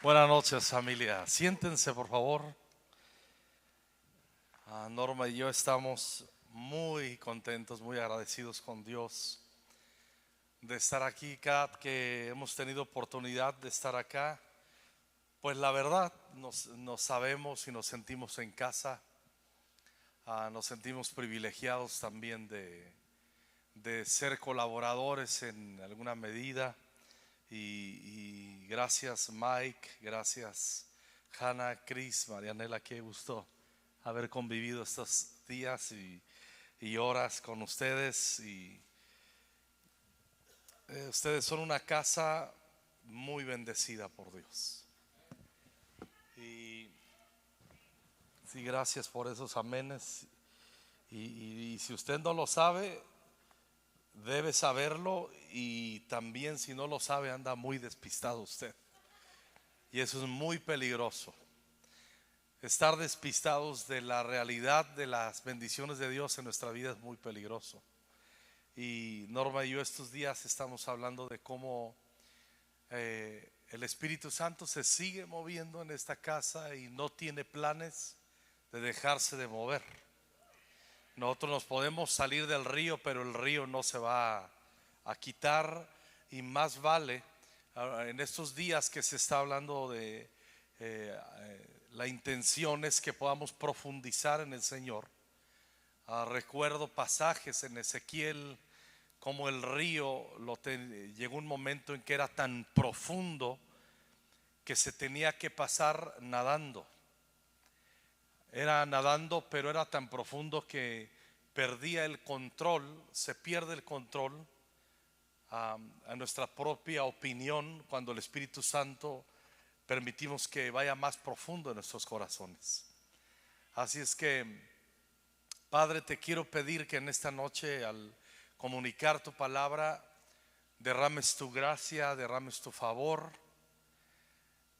Buenas noches, familia. Siéntense, por favor. Norma y yo estamos muy contentos, muy agradecidos con Dios de estar aquí. Cada que hemos tenido oportunidad de estar acá, pues la verdad nos sabemos y nos sentimos en casa. Nos sentimos privilegiados también de ser colaboradores en alguna medida. Y gracias Mike, gracias Hannah, Chris, Marianela, qué gusto haber convivido estos días y horas con ustedes. Ustedes son una casa muy bendecida por Dios. Y sí, gracias por esos amenes. Y si usted no lo sabe, debe saberlo, y también si no lo sabe anda muy despistado usted, y eso es muy peligroso. Estar despistados de la realidad de las bendiciones de Dios en nuestra vida es muy peligroso. Y Norma y yo estos días estamos hablando de cómo el Espíritu Santo se sigue moviendo en esta casa y no tiene planes de dejarse de mover. Nosotros nos podemos salir del río, pero el río no se va a quitar, y más vale en estos días que se está hablando de la intención es que podamos profundizar en el Señor. Recuerdo pasajes en Ezequiel como el río llegó un momento en que era tan profundo que se tenía que pasar nadando. Era nadando, pero era tan profundo que perdía el control. Se pierde el control a nuestra propia opinión cuando el Espíritu Santo permitimos que vaya más profundo en nuestros corazones. Así es que, Padre, te quiero pedir que en esta noche, al comunicar tu palabra, derrames tu gracia, derrames tu favor.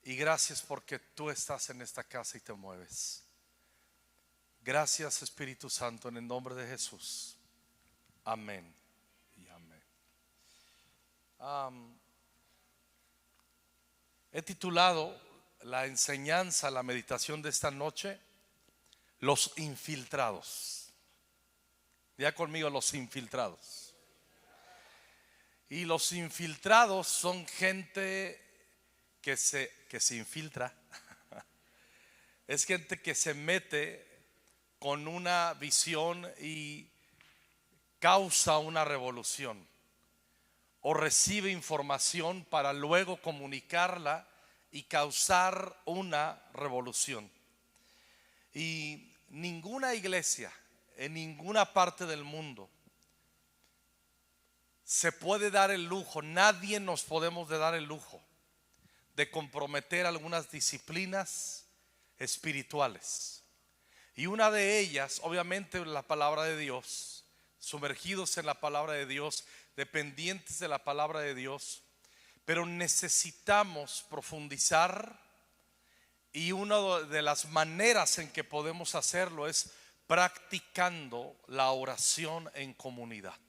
Y gracias porque tú estás en esta casa y te mueves. Gracias, Espíritu Santo, en el nombre de Jesús. Amén y amén. He titulado la enseñanza, la meditación de esta noche, los infiltrados. Ya conmigo, los infiltrados. Y los infiltrados son gente que se infiltra. Es gente que se mete con una visión y causa una revolución, o recibe información para luego comunicarla y causar una revolución. Y ninguna iglesia en ninguna parte del mundo se puede dar el lujo, nadie nos podemos dar el lujo de comprometer algunas disciplinas espirituales. Y una de ellas, obviamente, la palabra de Dios, sumergidos en la palabra de Dios, dependientes de la palabra de Dios, pero necesitamos profundizar, y una de las maneras en que podemos hacerlo es practicando la oración en comunidad.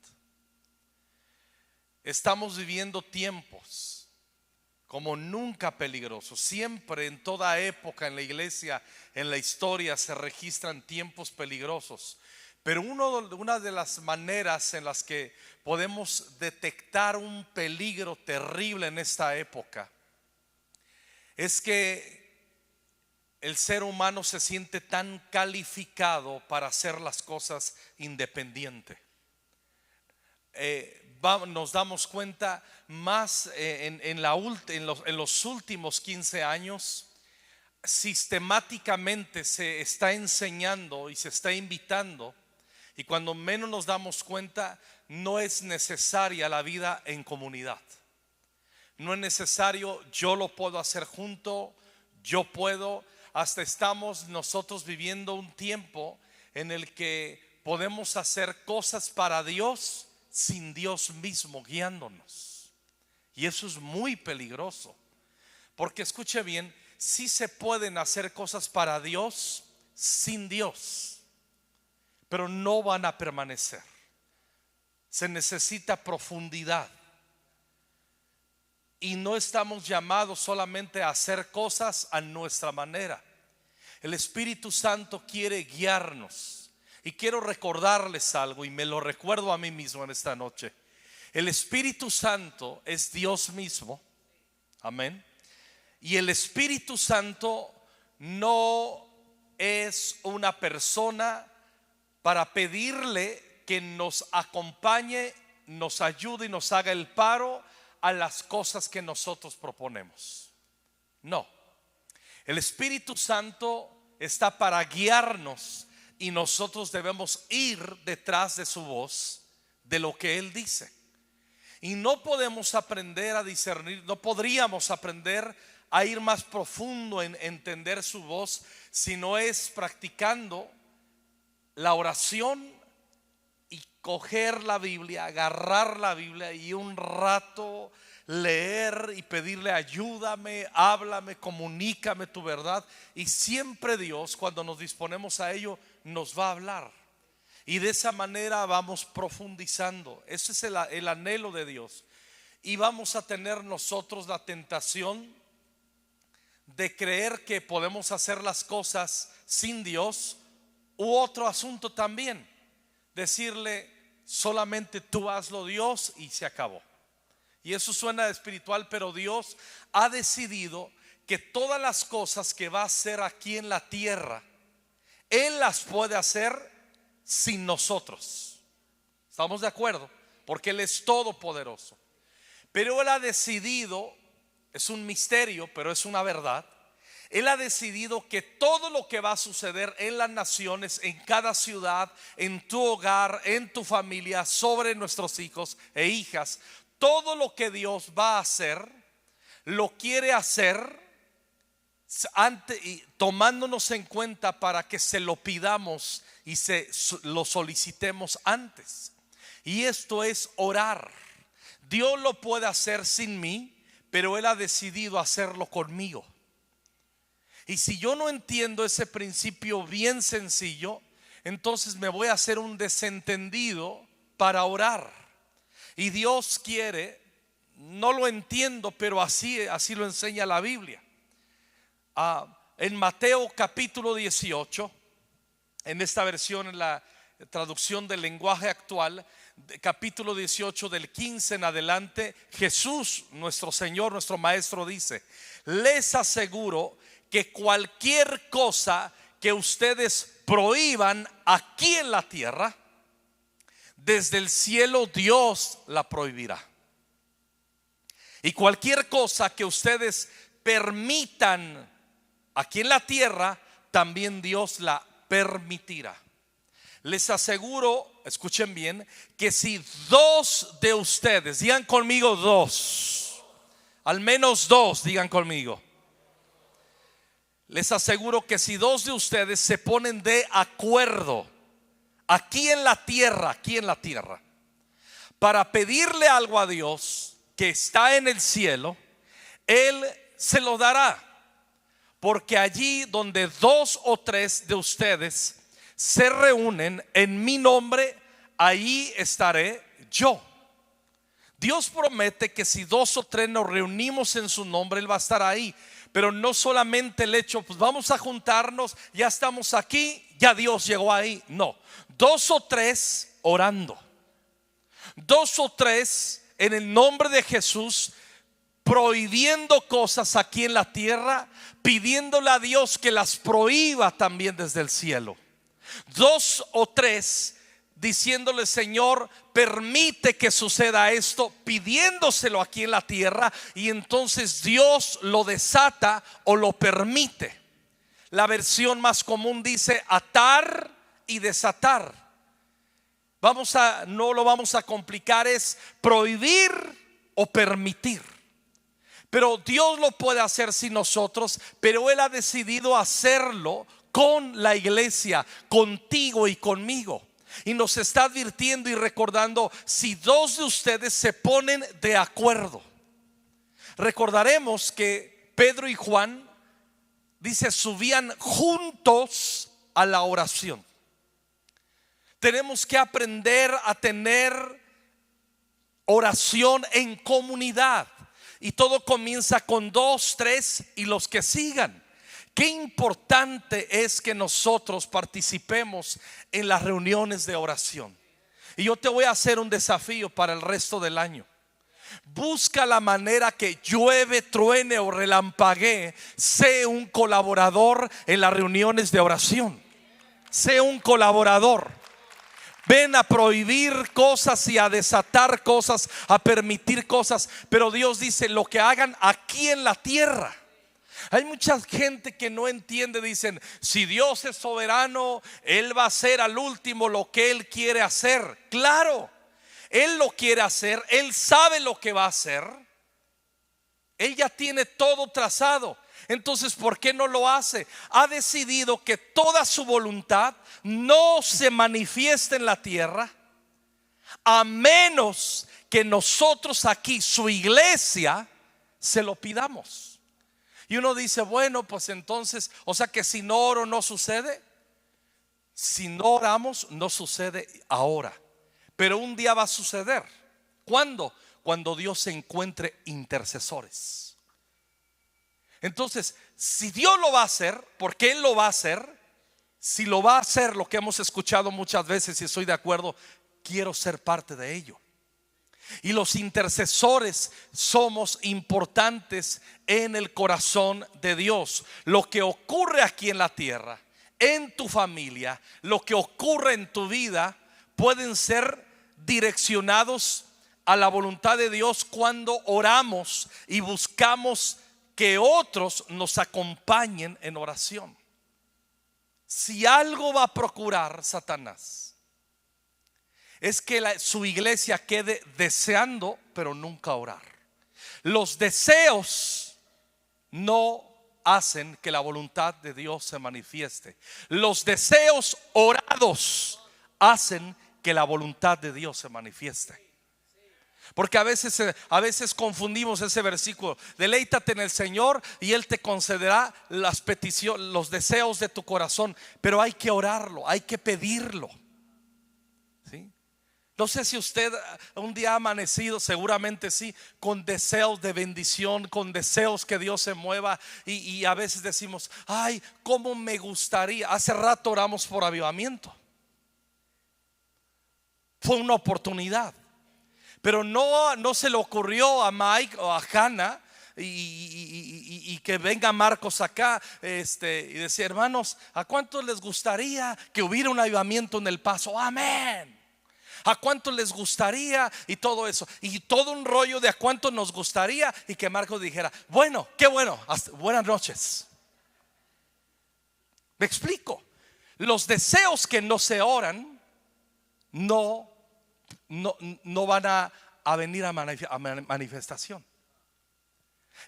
Estamos viviendo tiempos como nunca peligrosos. Siempre, en toda época, en la iglesia, en la historia, se registran tiempos peligrosos. Pero una de las maneras en las que podemos detectar un peligro terrible en esta época es que el ser humano se siente tan calificado para hacer las cosas independiente. Nos damos cuenta más en los últimos 15 años, sistemáticamente se está enseñando y se está invitando, y cuando menos nos damos cuenta, no es necesaria la vida en comunidad. No es necesario, yo lo puedo hacer junto, yo puedo. Hasta estamos nosotros viviendo un tiempo en el que podemos hacer cosas para Dios sin Dios mismo guiándonos. Y eso es muy peligroso, porque escuche bien, sí se pueden hacer cosas para Dios sin Dios, pero no van a permanecer. Se necesita profundidad. y no estamos llamados solamente a hacer cosas a nuestra manera. El Espíritu Santo quiere guiarnos. Y quiero recordarles algo, y me lo recuerdo a mí mismo en esta noche. El Espíritu Santo es Dios mismo. Amén. Y el Espíritu Santo no es una persona para pedirle que nos acompañe, nos ayude y nos haga el paro a las cosas que nosotros proponemos. No. El Espíritu Santo está para guiarnos y nosotros debemos ir detrás de su voz, de lo que Él dice. Y no podemos aprender a discernir, no podríamos aprender a ir más profundo en entender su voz si no es practicando la oración y coger la Biblia, agarrar la Biblia y un rato leer y pedirle: ayúdame, háblame, comunícame tu verdad. Y siempre Dios, cuando nos disponemos a ello, nos va a hablar. Y de esa manera vamos profundizando. Ese es el anhelo de Dios. Y vamos a tener nosotros la tentación de creer que podemos hacer las cosas sin Dios. U otro asunto también, decirle: solamente tú hazlo, Dios, y se acabó. Y eso suena espiritual, pero Dios ha decidido que todas las cosas que va a hacer aquí en la tierra, Él las puede hacer sin nosotros. ¿Estamos de acuerdo? Porque Él es todopoderoso. Pero Él ha decidido, es un misterio, pero es una verdad. Él ha decidido que todo lo que va a suceder en las naciones, en cada ciudad, en tu hogar, en tu familia, sobre nuestros hijos e hijas, todo lo que Dios va a hacer, lo quiere hacer tomándonos en cuenta para que se lo pidamos y lo solicitemos antes. Y esto es orar. Dios lo puede hacer sin mí, pero Él ha decidido hacerlo conmigo. Y si yo no entiendo ese principio bien sencillo, entonces me voy a hacer un desentendido para orar. Y Dios quiere, no lo entiendo, pero así lo enseña la Biblia. En Mateo capítulo 18, en esta versión, en la traducción del lenguaje actual, capítulo 18 del 15 en adelante, Jesús, nuestro Señor, nuestro Maestro, dice: les aseguro que cualquier cosa que ustedes prohíban aquí en la tierra, desde el cielo Dios la prohibirá. Y cualquier cosa que ustedes permitan aquí en la tierra, también Dios la permitirá. Les aseguro, escuchen bien, que si dos de ustedes, digan conmigo dos, al menos dos, digan conmigo. Les aseguro que si dos de ustedes se ponen de acuerdo aquí en la tierra, para pedirle algo a Dios que está en el cielo, Él se lo dará. Porque allí donde dos o tres de ustedes se reúnen en mi nombre, ahí estaré yo. Dios promete que si dos o tres nos reunimos en su nombre, Él va a estar ahí. Pero no solamente el hecho, pues vamos a juntarnos, ya estamos aquí, ya Dios llegó ahí. No, dos o tres orando, dos o tres en el nombre de Jesús, prohibiendo cosas aquí en la tierra, pidiéndole a Dios que las prohíba también desde el cielo. Dos o tres diciéndole: Señor, permite que suceda esto, pidiéndoselo aquí en la tierra, y entonces Dios lo desata o lo permite. La versión más común dice atar y desatar. No lo vamos a complicar, es prohibir o permitir. Pero Dios lo puede hacer sin nosotros, pero Él ha decidido hacerlo con la iglesia, contigo y conmigo. Y nos está advirtiendo y recordando: si dos de ustedes se ponen de acuerdo. Recordaremos que Pedro y Juan, dice, subían juntos a la oración. Tenemos que aprender a tener oración en comunidad. y todo comienza con 2, 3 y los que sigan. Qué importante es que nosotros participemos en las reuniones de oración. Y yo te voy a hacer un desafío para el resto del año. Busca la manera que llueve, truene o relampaguee, sé un colaborador en las reuniones de oración. Sé un colaborador. Ven a prohibir cosas y a desatar cosas, a permitir cosas, pero Dios dice lo que hagan aquí en la tierra. Hay mucha gente que no entiende, dicen, si Dios es soberano, Él va a hacer al último lo que Él quiere hacer. Claro, Él lo quiere hacer, Él sabe lo que va a hacer, Él ya tiene todo trazado. Entonces, ¿por qué no lo hace? Ha decidido que toda su voluntad no se manifieste en la tierra, a menos que nosotros aquí, su iglesia, se lo pidamos. Y uno dice, bueno, pues entonces, o sea que si no oro no sucede. Si no oramos no sucede ahora, pero un día va a suceder. ¿Cuándo? Cuando Dios encuentre intercesores. Entonces, si Dios lo va a hacer, porque Él lo va a hacer, si lo va a hacer, lo que hemos escuchado muchas veces y estoy de acuerdo, quiero ser parte de ello. Y los intercesores somos importantes en el corazón de Dios. Lo que ocurre aquí en la tierra, en tu familia, lo que ocurre en tu vida, pueden ser direccionados a la voluntad de Dios cuando oramos y buscamos que otros nos acompañen en oración. Si algo va a procurar Satanás, es que su iglesia quede deseando, pero nunca orar. Los deseos no hacen que la voluntad de Dios se manifieste. Los deseos orados hacen que la voluntad de Dios se manifieste. Porque a veces confundimos ese versículo. Deleítate en el Señor y Él te concederá las peticiones, los deseos de tu corazón. Pero hay que orarlo, hay que pedirlo. ¿Sí? No sé si usted un día ha amanecido, seguramente sí, con deseos de bendición, con deseos que Dios se mueva. Y a veces decimos, ay, cómo me gustaría. Hace rato oramos por avivamiento. Fue una oportunidad. Pero no se le ocurrió a Mike o a Hannah y que venga Marcos acá y decir, hermanos, ¿a cuántos les gustaría que hubiera un avivamiento en El Paso? Amén. ¿A cuántos les gustaría? Y todo eso, y todo un rollo de a cuántos nos gustaría. Y que Marcos dijera, bueno, qué bueno, buenas noches. Me explico. Los deseos que no se oran no van a venir a manifestación.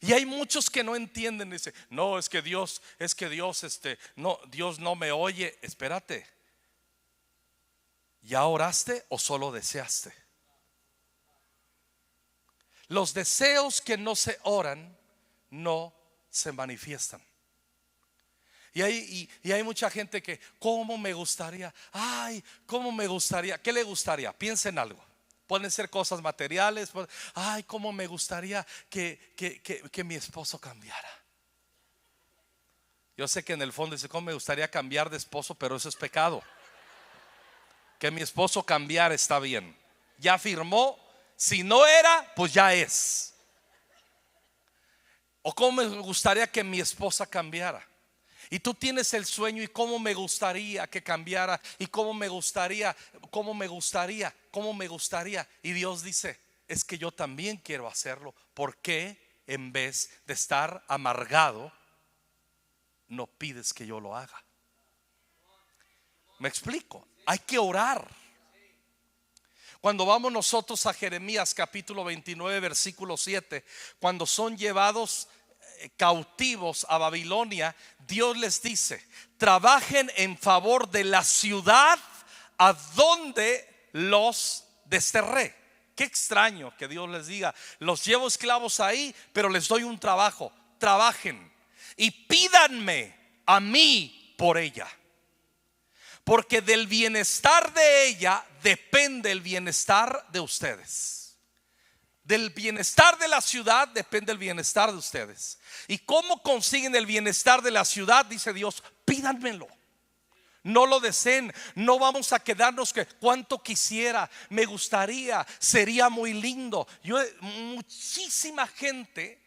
Y hay muchos que no entienden. Dice, no, es que Dios no, Dios no me oye. Espérate, ¿ya oraste o solo deseaste? Los deseos que no se oran no se manifiestan. Y hay mucha gente que, ¿cómo me gustaría? Ay, ¿cómo me gustaría? ¿Qué le gustaría? Piensa en algo. Pueden ser cosas materiales. Ay, ¿cómo me gustaría que mi esposo cambiara? Yo sé que en el fondo dice, ¿cómo me gustaría cambiar de esposo? Pero eso es pecado. Que mi esposo cambiara está bien. Ya firmó. Si no era, pues ya es. O ¿cómo me gustaría que mi esposa cambiara? Y tú tienes el sueño, y cómo me gustaría que cambiara, y cómo me gustaría. Y Dios dice, es que yo también quiero hacerlo. ¿Por qué en vez de estar amargado no pides que yo lo haga? ¿Me explico? Hay que orar. Cuando vamos nosotros a Jeremías capítulo 29 versículo 7, cuando son llevados cautivos a Babilonia, Dios les dice, trabajen en favor de la ciudad a donde los desterré. Qué extraño que Dios les diga, los llevo esclavos ahí, pero les doy un trabajo. Trabajen y pídanme a mí por ella, porque del bienestar de ella depende el bienestar de ustedes. Del bienestar de la ciudad depende el bienestar de ustedes. ¿Y cómo consiguen el bienestar de la ciudad? Dice Dios, pídanmelo. No lo deseen. No vamos a quedarnos que cuánto quisiera, me gustaría, sería muy lindo. Muchísima gente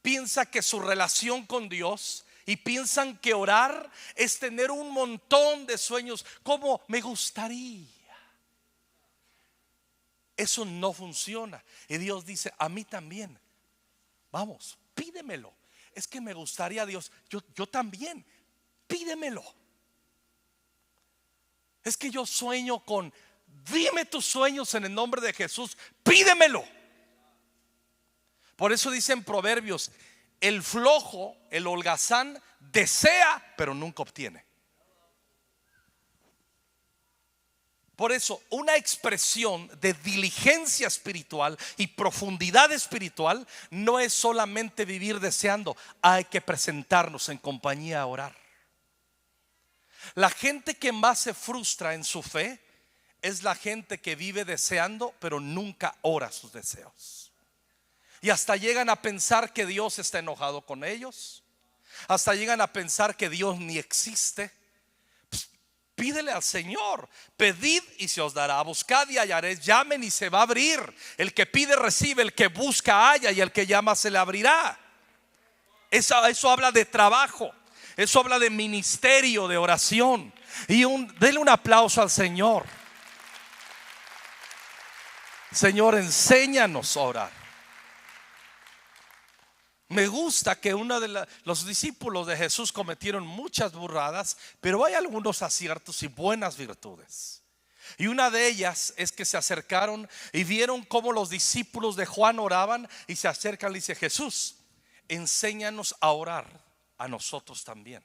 piensa que su relación con Dios, y piensan que orar es tener un montón de sueños, como me gustaría. Eso no funciona. Y Dios dice, a mí también. Vamos, pídemelo. Es que me gustaría, Dios, yo también, pídemelo. Es que yo sueño con, dime tus sueños en el nombre de Jesús, pídemelo. Por eso dicen Proverbios, el flojo, el holgazán, desea, pero nunca obtiene. Por eso, una expresión de diligencia espiritual y profundidad espiritual no es solamente vivir deseando, hay que presentarnos en compañía a orar. La gente que más se frustra en su fe es la gente que vive deseando, pero nunca ora sus deseos. Y hasta llegan a pensar que Dios está enojado con ellos. Hasta llegan a pensar que Dios ni existe. Pídele al Señor, pedid y se os dará, buscad y hallaréis, llamen y se va a abrir. El que pide recibe, el que busca halla, y el que llama se le abrirá. Eso habla de trabajo, eso habla de ministerio, de oración. Y denle un aplauso al Señor. Señor, enséñanos a orar. Me gusta que los discípulos de Jesús cometieron muchas burradas, pero hay algunos aciertos y buenas virtudes. Y una de ellas es que se acercaron y vieron cómo los discípulos de Juan oraban, y se acercan y le dice, Jesús, enséñanos a orar a nosotros también.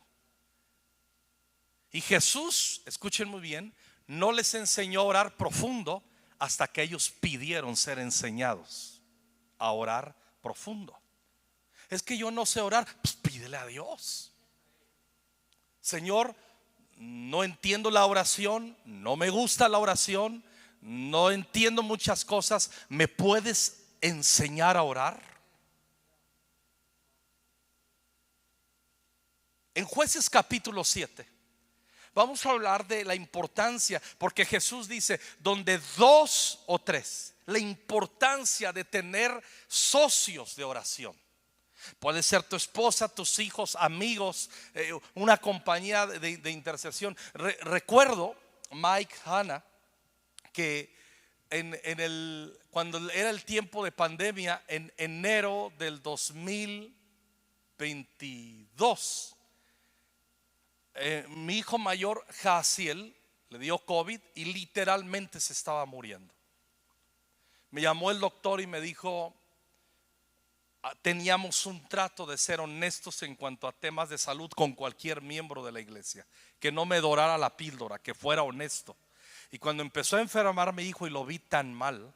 Y Jesús, escuchen muy bien, no les enseñó a orar profundo hasta que ellos pidieron ser enseñados a orar profundo. Es que yo no sé orar, pues pídele a Dios. Señor, no entiendo la oración, no me gusta la oración, no entiendo muchas cosas, ¿me puedes enseñar a orar? En Jueces capítulo 7 vamos a hablar de la importancia, porque Jesús dice, donde dos o tres, la importancia de tener socios de oración. Puede ser tu esposa, tus hijos, amigos, una compañía de intercesión. Recuerdo Mike Hanna que cuando era el tiempo de pandemia, en enero del 2022, mi hijo mayor Jaciel le dio COVID y literalmente se estaba muriendo. Me llamó el doctor y me dijo, teníamos un trato de ser honestos en cuanto a temas de salud con cualquier miembro de la iglesia, que no me dorara la píldora, que fuera honesto. Y cuando empezó a enfermar mi hijo y lo vi tan mal,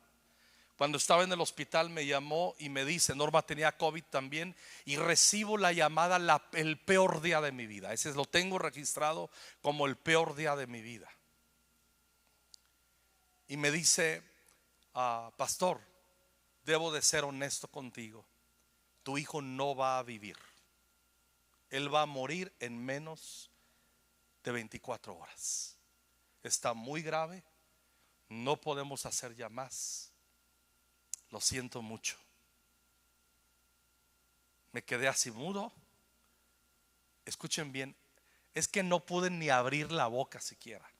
cuando estaba en el hospital me llamó y me dice, Norma tenía COVID también, y recibo la llamada el peor día de mi vida. Ese lo tengo registrado como el peor día de mi vida. Y me dice, pastor, debo de ser honesto contigo. Tu hijo no va a vivir. Él va a morir en menos de 24 horas. Está muy grave. No podemos hacer ya más. Lo siento mucho. Me quedé así mudo. Escuchen bien. Es que no pude ni abrir la boca siquiera.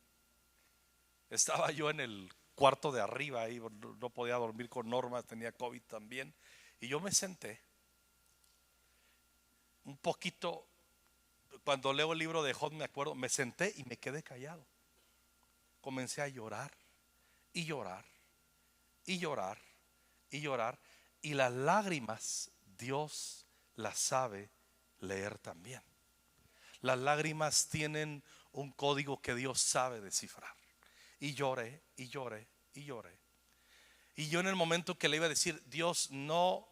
Estaba yo en el cuarto de arriba ahí, no podía dormir con Norma, tenía COVID también. Y yo me senté. Un poquito, cuando leo el libro de Job me acuerdo, me senté y me quedé callado. Comencé a llorar y llorar y llorar y llorar, y las lágrimas Dios las sabe leer también. Las lágrimas tienen un código que Dios sabe descifrar. Y lloré y lloré y lloré. Y yo en el momento que le iba a decir, Dios, no,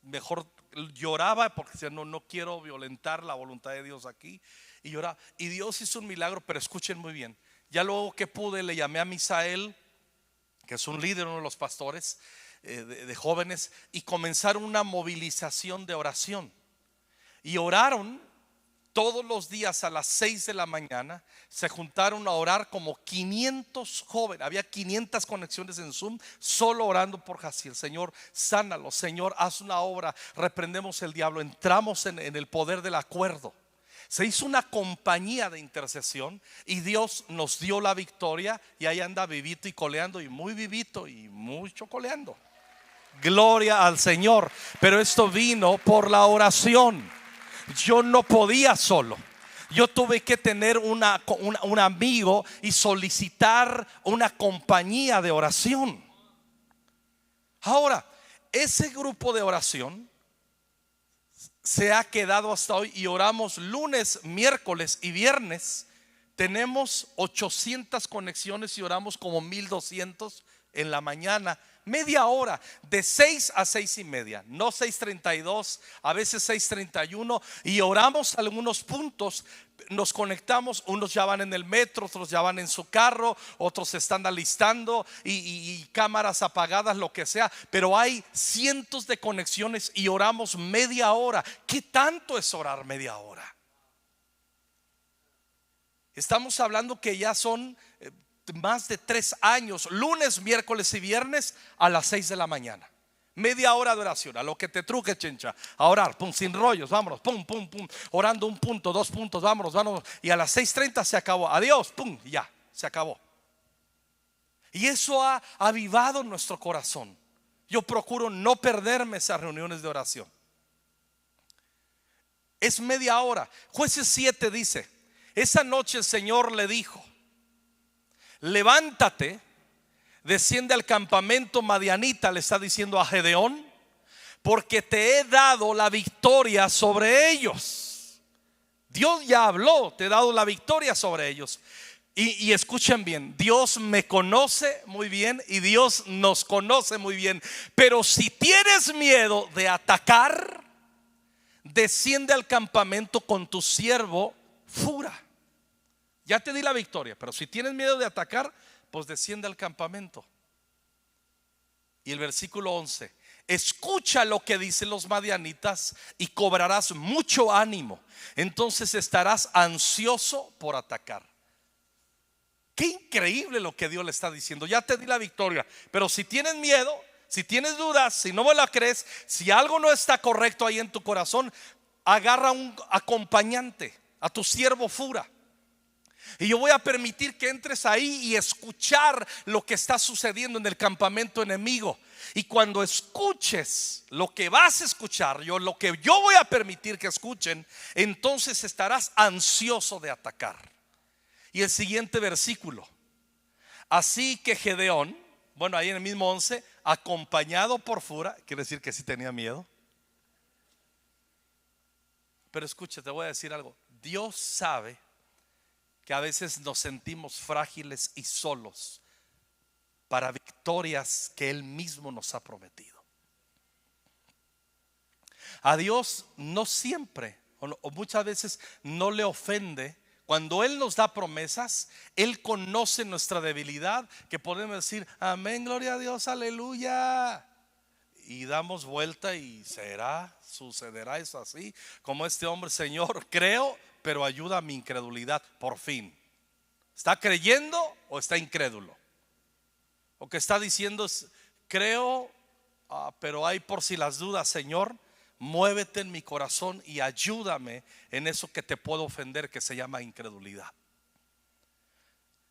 mejor lloraba porque decía, no quiero violentar la voluntad de Dios aquí. Y lloraba. Y Dios hizo un milagro, pero escuchen muy bien. Ya luego que pude, le llamé a Misael, que es un líder, uno de los pastores, de jóvenes y comenzaron una movilización de oración. Y oraron todos los días a las 6 de la mañana. Se juntaron a orar como 500 jóvenes. Había 500 conexiones en Zoom solo orando por Jaciel. Señor, sánalo. Señor, haz una obra. Reprendemos el diablo. Entramos en el poder del acuerdo. Se hizo una compañía de intercesión y Dios nos dio la victoria. Y ahí anda vivito y coleando, y muy vivito y mucho coleando. Gloria al Señor. Pero esto vino por la oración. Yo no podía solo. Yo tuve que tener un amigo y solicitar una compañía de oración. Ahora, ese grupo de oración se ha quedado hasta hoy y oramos lunes, miércoles y viernes. Tenemos 800 conexiones y oramos como 1200 en la mañana. Media hora, de 6 a 6 y media, no 6:32, a veces 6:31, y oramos algunos puntos. Nos conectamos, unos ya van en el metro, otros ya van en su carro, otros se están alistando y cámaras apagadas, lo que sea, pero hay cientos de conexiones y oramos media hora. ¿Qué tanto es orar media hora? Estamos hablando que ya son más de 3 años, lunes, miércoles y viernes a las 6 de la mañana. Media hora de oración, a lo que te truque, chencha. A orar, pum, sin rollos, vámonos, pum, pum, pum. Orando 1 punto, 2 puntos, vámonos, vámonos. Y a las 6:30 se acabó, adiós, pum, ya, se acabó. Y eso ha avivado nuestro corazón. Yo procuro no perderme esas reuniones de oración. Es media hora. Jueces 7 dice: esa noche el Señor le dijo: levántate, desciende al campamento madianita. Le está diciendo a Gedeón, porque te he dado la victoria sobre ellos. Dios ya habló, te he dado la victoria sobre ellos. Y escuchen bien, Dios me conoce muy bien y Dios nos conoce muy bien. Pero si tienes miedo de atacar, desciende al campamento con tu siervo Fura. Ya te di la victoria, pero si tienes miedo de atacar, pues desciende al campamento. Y el versículo 11: escucha lo que dicen los madianitas y cobrarás mucho ánimo. Entonces estarás ansioso por atacar. Qué increíble lo que Dios le está diciendo. Ya te di la victoria, pero si tienes miedo, si tienes dudas, si no me la crees, si algo no está correcto ahí en tu corazón, agarra un acompañante, a tu siervo Fura. Y yo voy a permitir que entres ahí y escuchar lo que está sucediendo en el campamento enemigo. Y cuando escuches lo que vas a escuchar, lo que yo voy a permitir que escuchen, entonces estarás ansioso de atacar. Y el siguiente versículo: así que Gedeón, bueno, ahí en el mismo 11, acompañado por Fura, quiere decir que sí tenía miedo. Pero escucha, te voy a decir algo. Dios sabe que a veces nos sentimos frágiles y solos para victorias que Él mismo nos ha prometido. A Dios no siempre o muchas veces no le ofende cuando Él nos da promesas. Él conoce nuestra debilidad, que podemos decir amén, gloria a Dios, aleluya, y damos vuelta y sucederá eso así, como este hombre: Señor, creo, pero ayuda a mi incredulidad. Por fin, ¿está creyendo o está incrédulo? O que está diciendo: creo, pero hay por si las dudas. Señor, muévete en mi corazón y ayúdame en eso que te puedo ofender, que se llama incredulidad.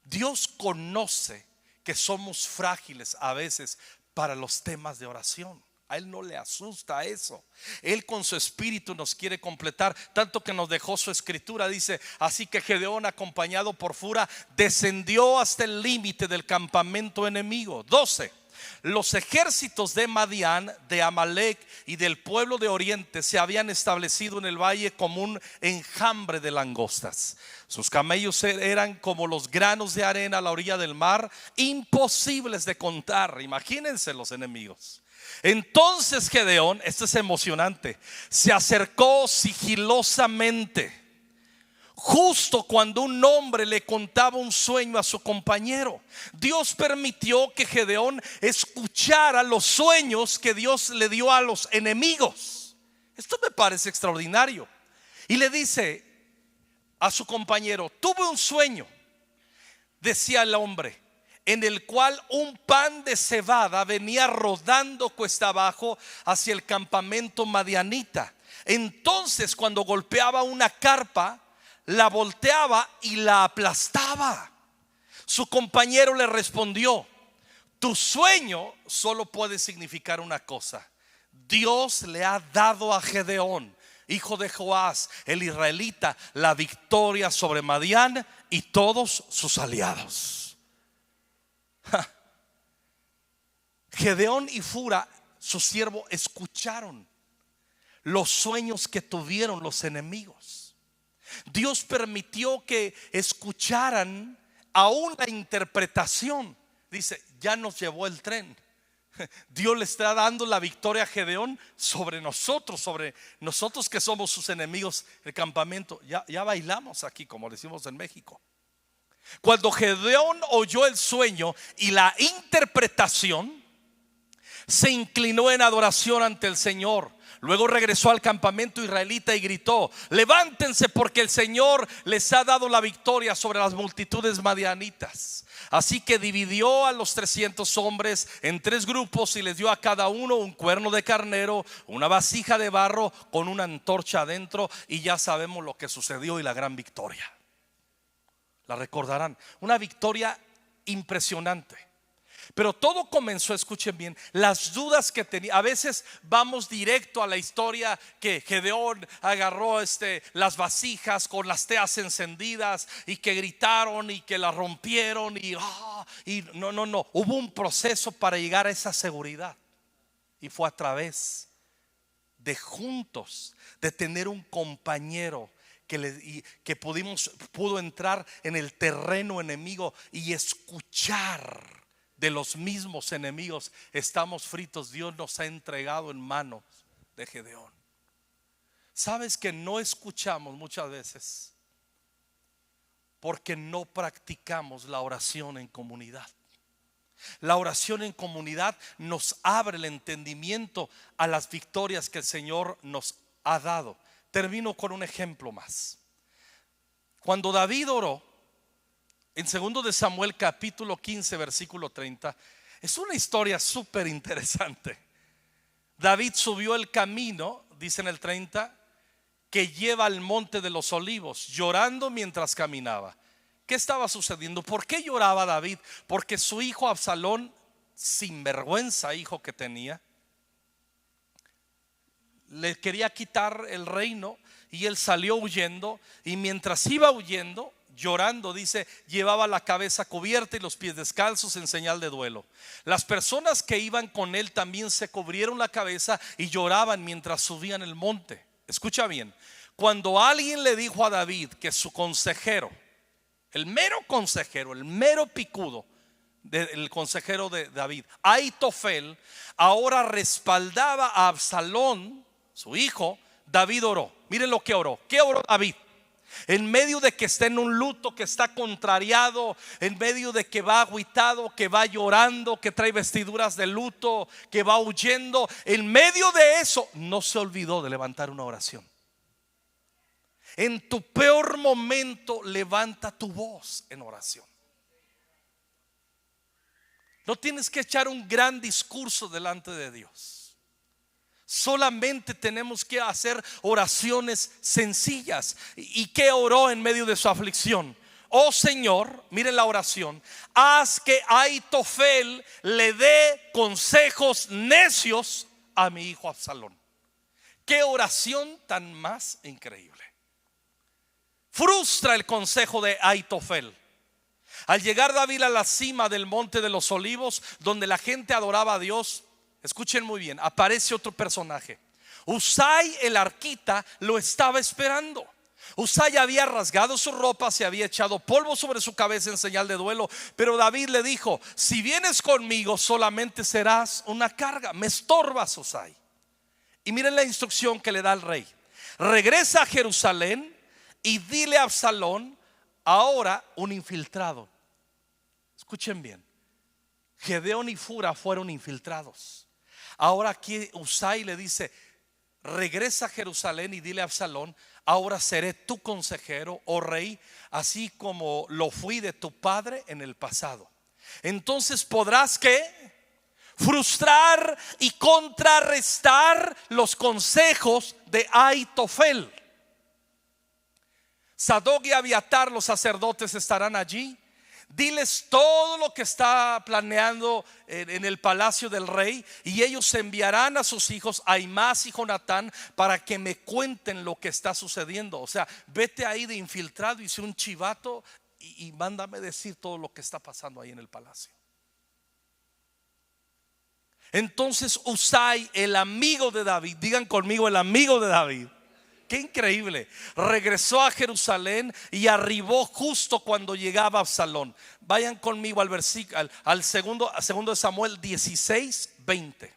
Dios conoce que somos frágiles a veces para los temas de oración. A Él no le asusta eso. Él con su espíritu nos quiere completar, tanto que nos dejó su escritura. Dice: así que Gedeón, acompañado por Fura, descendió hasta el límite del campamento enemigo. 12. Los ejércitos de Madián, de Amalek y del pueblo de Oriente se habían establecido en el valle como un enjambre de langostas. Sus camellos eran como los granos de arena a la orilla del mar, imposibles de contar. Imagínense los enemigos. Entonces Gedeón, esto es emocionante, se acercó sigilosamente justo cuando un hombre le contaba un sueño a su compañero. Dios permitió que Gedeón escuchara los sueños que Dios le dio a los enemigos. Esto me parece extraordinario. Y le dice a su compañero: tuve un sueño, decía el hombre, en el cual un pan de cebada venía rodando cuesta abajo hacia el campamento madianita. Entonces, cuando golpeaba una carpa, la volteaba y la aplastaba. Su compañero le respondió: tu sueño solo puede significar una cosa: Dios le ha dado a Gedeón, hijo de Joás, el israelita, la victoria sobre Madián y todos sus aliados. Gedeón y Fura, su siervo, escucharon los sueños que tuvieron los enemigos. Dios permitió que escucharan aún la interpretación. Dice: ya nos llevó el tren. Dios le está dando la victoria a Gedeón sobre nosotros que somos sus enemigos. El campamento, ya bailamos aquí, como decimos en México. Cuando Gedeón oyó el sueño y la interpretación, se inclinó en adoración ante el Señor. Luego regresó al campamento israelita y gritó: levántense, porque el Señor les ha dado la victoria sobre las multitudes madianitas. Así que dividió a los 300 hombres en 3 grupos y les dio a cada uno un cuerno de carnero, una vasija de barro con una antorcha adentro. Y ya sabemos lo que sucedió y la gran victoria. La recordarán, una victoria impresionante. Pero todo comenzó, escuchen bien, las dudas que tenía. A veces vamos directo a la historia que Gedeón agarró las vasijas con las teas encendidas y que gritaron y que las rompieron y no, hubo un proceso para llegar a esa seguridad. Y fue a través de juntos, de tener un compañero que pudo entrar en el terreno enemigo y escuchar de los mismos enemigos. Estamos fritos, Dios nos ha entregado en manos de Gedeón. Sabes que no escuchamos muchas veces porque no practicamos la oración en comunidad. La oración en comunidad nos abre el entendimiento a las victorias que el Señor nos ha dado. Termino con un ejemplo más. Cuando David oró en 2 de Samuel capítulo 15 versículo 30, es una historia súper interesante. David subió el camino, dice en el 30, que lleva al monte de los olivos, llorando mientras caminaba. ¿Qué estaba sucediendo? ¿Por qué lloraba David? Porque su hijo Absalón, sinvergüenza hijo que tenía, le quería quitar el reino y él salió huyendo. Y mientras iba huyendo, llorando, dice, llevaba la cabeza cubierta y los pies descalzos en señal de duelo. Las personas que iban con él también se cubrieron la cabeza y lloraban mientras subían el monte. Escucha bien, cuando alguien le dijo a David que su consejero, el mero consejero, el mero picudo, el consejero de David, Ahitofel, ahora respaldaba a Absalón, su hijo, David oró. Miren lo que oró. ¿Qué oró David? En medio de que está en un luto, que está contrariado, en medio de que va agüitado, que va llorando, que trae vestiduras de luto, que va huyendo, en medio de eso no se olvidó de levantar una oración. En tu peor momento, levanta tu voz en oración. No tienes que echar un gran discurso delante de Dios. Solamente tenemos que hacer oraciones sencillas. ¿Y qué oró en medio de su aflicción? Oh Señor, miren la oración: haz que Ahitofel le dé consejos necios a mi hijo Absalón. Qué oración tan más increíble. Frustra el consejo de Ahitofel. Al llegar David a la cima del monte de los olivos, donde la gente adoraba a Dios, escuchen muy bien, aparece otro personaje. Usai el arquita lo estaba esperando. Usai había rasgado su ropa, se había echado polvo sobre su cabeza en señal de duelo. Pero David le dijo: si vienes conmigo solamente serás una carga, me estorbas, Usai. Y miren la instrucción que le da el rey: regresa a Jerusalén y dile a Absalón, ahora un infiltrado. Escuchen bien, Gedeón y Fura fueron infiltrados. Ahora aquí Husai le dice, regresa a Jerusalén y dile a Absalón, ahora seré tu consejero, oh rey, así como lo fui de tu padre en el pasado. Entonces podrás ¿qué? Frustrar y contrarrestar los consejos de Ahitofel. Sadoc y Abiatar, los sacerdotes, estarán allí. Diles todo lo que está planeando en el palacio del rey, y ellos enviarán a sus hijos Ahimaas y Jonatán para que me cuenten lo que está sucediendo. O sea, vete ahí de infiltrado y sé un chivato y mándame decir todo lo que está pasando ahí en el palacio. Entonces Husai, el amigo de David, digan conmigo, el amigo de David, qué increíble, regresó a Jerusalén y arribó justo cuando llegaba Absalón. Vayan conmigo al versículo, al segundo de Samuel 16:20.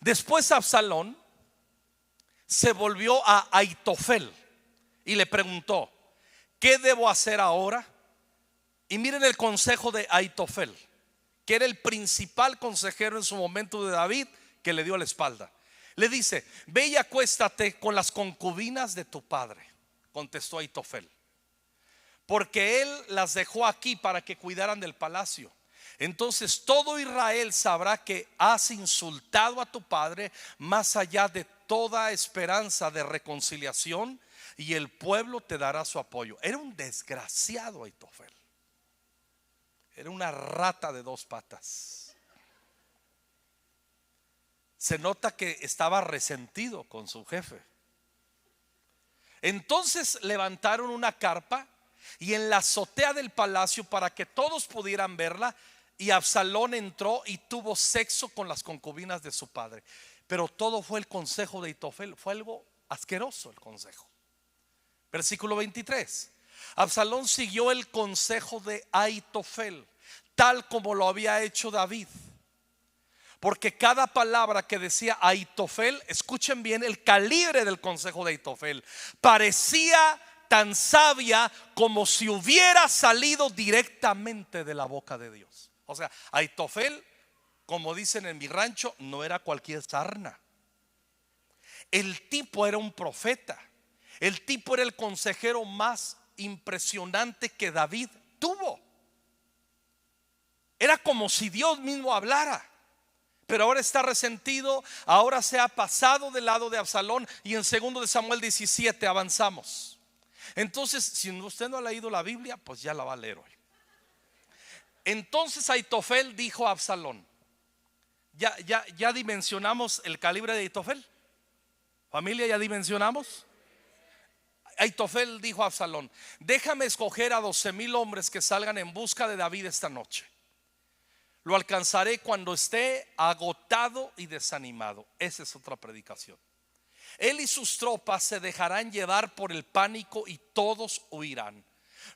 Después Absalón se volvió a Ahitofel y le preguntó, ¿qué debo hacer ahora? Y miren el consejo de Ahitofel, que era el principal consejero en su momento de David, que le dio la espalda. Le dice, ve y acuéstate con las concubinas de tu padre, contestó Ahitofel, porque él las dejó aquí para que cuidaran del palacio. Entonces todo Israel sabrá que has insultado a tu padre más allá de toda esperanza de reconciliación, y el pueblo te dará su apoyo. Era un desgraciado Ahitofel, era una rata de dos patas. Se nota que estaba resentido con su jefe. Entonces levantaron una carpa y en la azotea del palacio, para que todos pudieran verla, y Absalón entró y tuvo sexo con las concubinas de su padre. Pero todo fue el consejo de Ahitofel. Fue algo asqueroso el consejo. Versículo 23. Absalón siguió el consejo de Ahitofel, tal como lo había hecho David, porque cada palabra que decía Ahitofel, escuchen bien el calibre del consejo de Ahitofel, parecía tan sabia como si hubiera salido directamente de la boca de Dios. O sea, Ahitofel, como dicen en mi rancho, no era cualquier sarna. El tipo era un profeta. El tipo era el consejero más impresionante que David tuvo. Era como si Dios mismo hablara. Pero ahora está resentido, ahora se ha pasado del lado de Absalón. Y en 2 de Samuel 17 avanzamos. Entonces, si usted no ha leído la Biblia, pues ya la va a leer hoy. Entonces Ahitofel dijo a Absalón, ya dimensionamos el calibre de Ahitofel. Familia, ya dimensionamos. Ahitofel dijo a Absalón, déjame escoger a 12,000 hombres que salgan en busca de David esta noche. Lo alcanzaré cuando esté agotado y desanimado. Esa es otra predicación. Él y sus tropas se dejarán llevar por el pánico y todos huirán.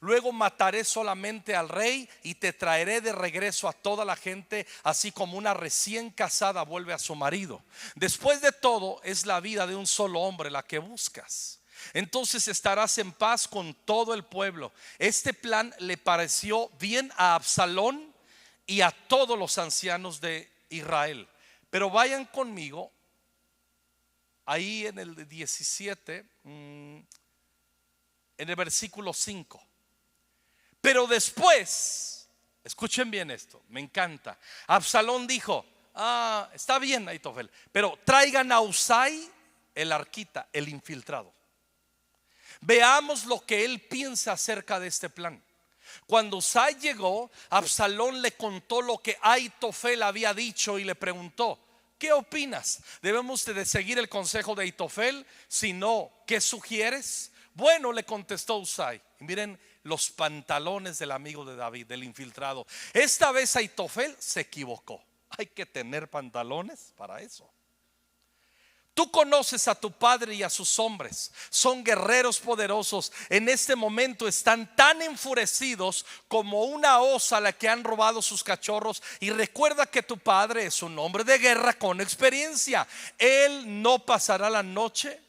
Luego mataré solamente al rey y te traeré de regreso a toda la gente, así como una recién casada vuelve a su marido. Después de todo, es la vida de un solo hombre la que buscas. Entonces estarás en paz con todo el pueblo. Este plan le pareció bien a Absalón y a todos los ancianos de Israel. Pero vayan conmigo ahí en el 17, en el versículo 5. Pero después, escuchen bien esto, me encanta. Absalón dijo, está bien Ahitofel, pero traigan a Husai el arquita, el infiltrado. Veamos lo que él piensa acerca de este plan. Cuando Husai llegó, Absalón le contó lo que Ahitofel había dicho y le preguntó, ¿qué opinas? ¿Debemos de seguir el consejo de Ahitofel? Si no, ¿qué sugieres? Bueno, le contestó Husai. Y miren los pantalones del amigo de David, del infiltrado. Esta vez Ahitofel se equivocó. Hay que tener pantalones para eso. Tú conoces a tu padre y a sus hombres, son guerreros poderosos. En este momento están tan enfurecidos como una osa a la que han robado sus cachorros. Y recuerda que tu padre es un hombre de guerra con experiencia. Él no pasará la noche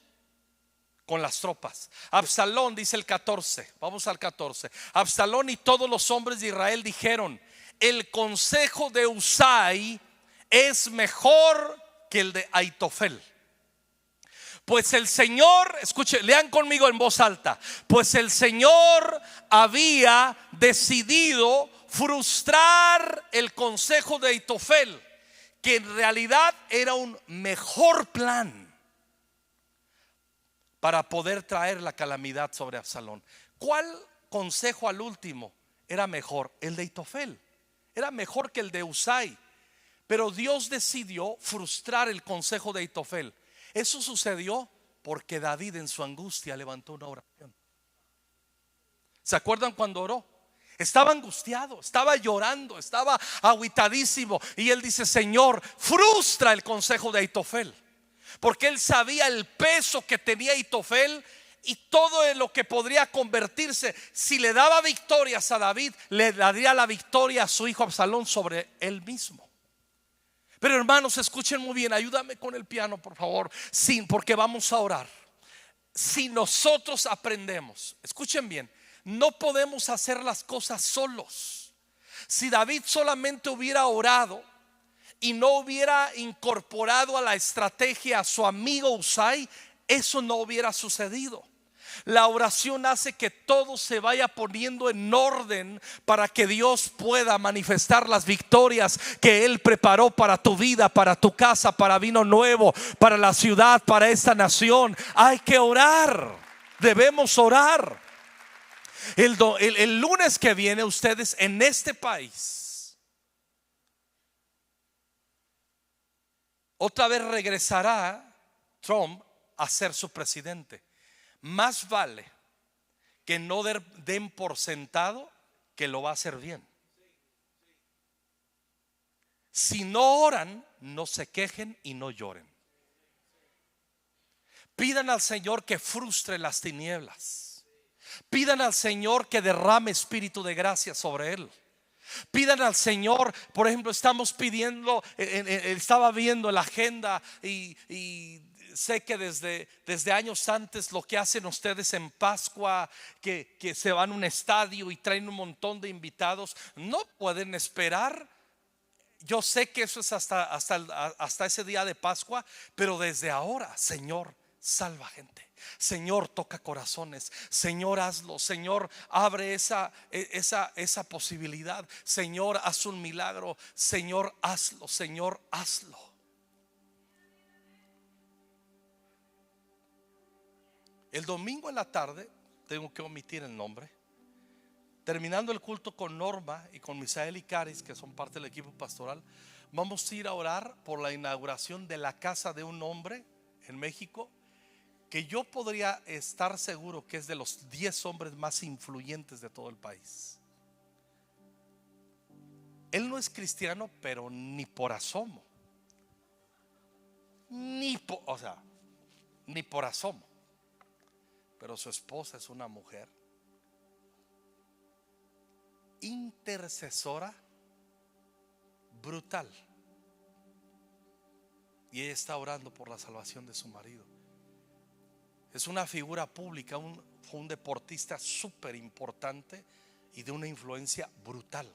con las tropas. Absalón, dice el 14, vamos al 14. Absalón y todos los hombres de Israel dijeron: el consejo de Husai es mejor que el de Aitofel. Pues el Señor, escuche, lean conmigo en voz alta. Pues el Señor había decidido frustrar el consejo de Aitofel, que en realidad era un mejor plan para poder traer la calamidad sobre Absalón. ¿Cuál consejo al último era mejor? El de Aitofel. Era mejor que el de Husai. Pero Dios decidió frustrar el consejo de Aitofel. Eso sucedió porque David en su angustia levantó una oración. ¿Se acuerdan cuando oró? Estaba angustiado, estaba llorando, estaba agüitadísimo. Y él dice: Señor, frustra el consejo de Aitofel. Porque él sabía el peso que tenía Aitofel y todo en lo que podría convertirse. Si le daba victorias a David, le daría la victoria a su hijo Absalón sobre él mismo. Pero hermanos, escuchen muy bien, ayúdame con el piano por favor, porque vamos a orar. Si nosotros aprendemos, escuchen bien, no podemos hacer las cosas solos. Si David solamente hubiera orado y no hubiera incorporado a la estrategia a su amigo Husai, eso no hubiera sucedido. La oración hace que todo se vaya poniendo en orden para que Dios pueda manifestar las victorias que Él preparó para tu vida, para tu casa, para Vino Nuevo, para la ciudad, para esta nación. Hay que orar, debemos orar. El lunes que viene, ustedes en este país otra vez regresará Trump a ser su presidente. Más vale que no den por sentado que lo va a hacer bien. Si no oran, no se quejen y no lloren. Pidan al Señor que frustre las tinieblas. Pidan al Señor que derrame espíritu de gracia sobre él. Pidan al Señor, por ejemplo, estamos pidiendo, estaba viendo la agenda y sé que desde años antes lo que hacen ustedes en Pascua, que se van a un estadio y traen un montón de invitados, no pueden esperar. Yo sé que eso es hasta ese día de Pascua, pero desde ahora, Señor, salva gente. Señor, toca corazones. Señor, hazlo. Señor, abre esa posibilidad. Señor, haz un milagro. Señor, hazlo. Señor, hazlo. El domingo en la tarde, tengo que omitir el nombre, terminando el culto con Norma y con Misael y Caris, que son parte del equipo pastoral, vamos a ir a orar por la inauguración de la casa de un hombre en México, que yo podría estar seguro que es de los 10 hombres más influyentes de todo el país. Él no es cristiano, pero ni por asomo, ni por asomo. Pero su esposa es una mujer intercesora brutal, y ella está orando por la salvación de su marido. Es una figura pública, fue un deportista súper importante y de una influencia brutal.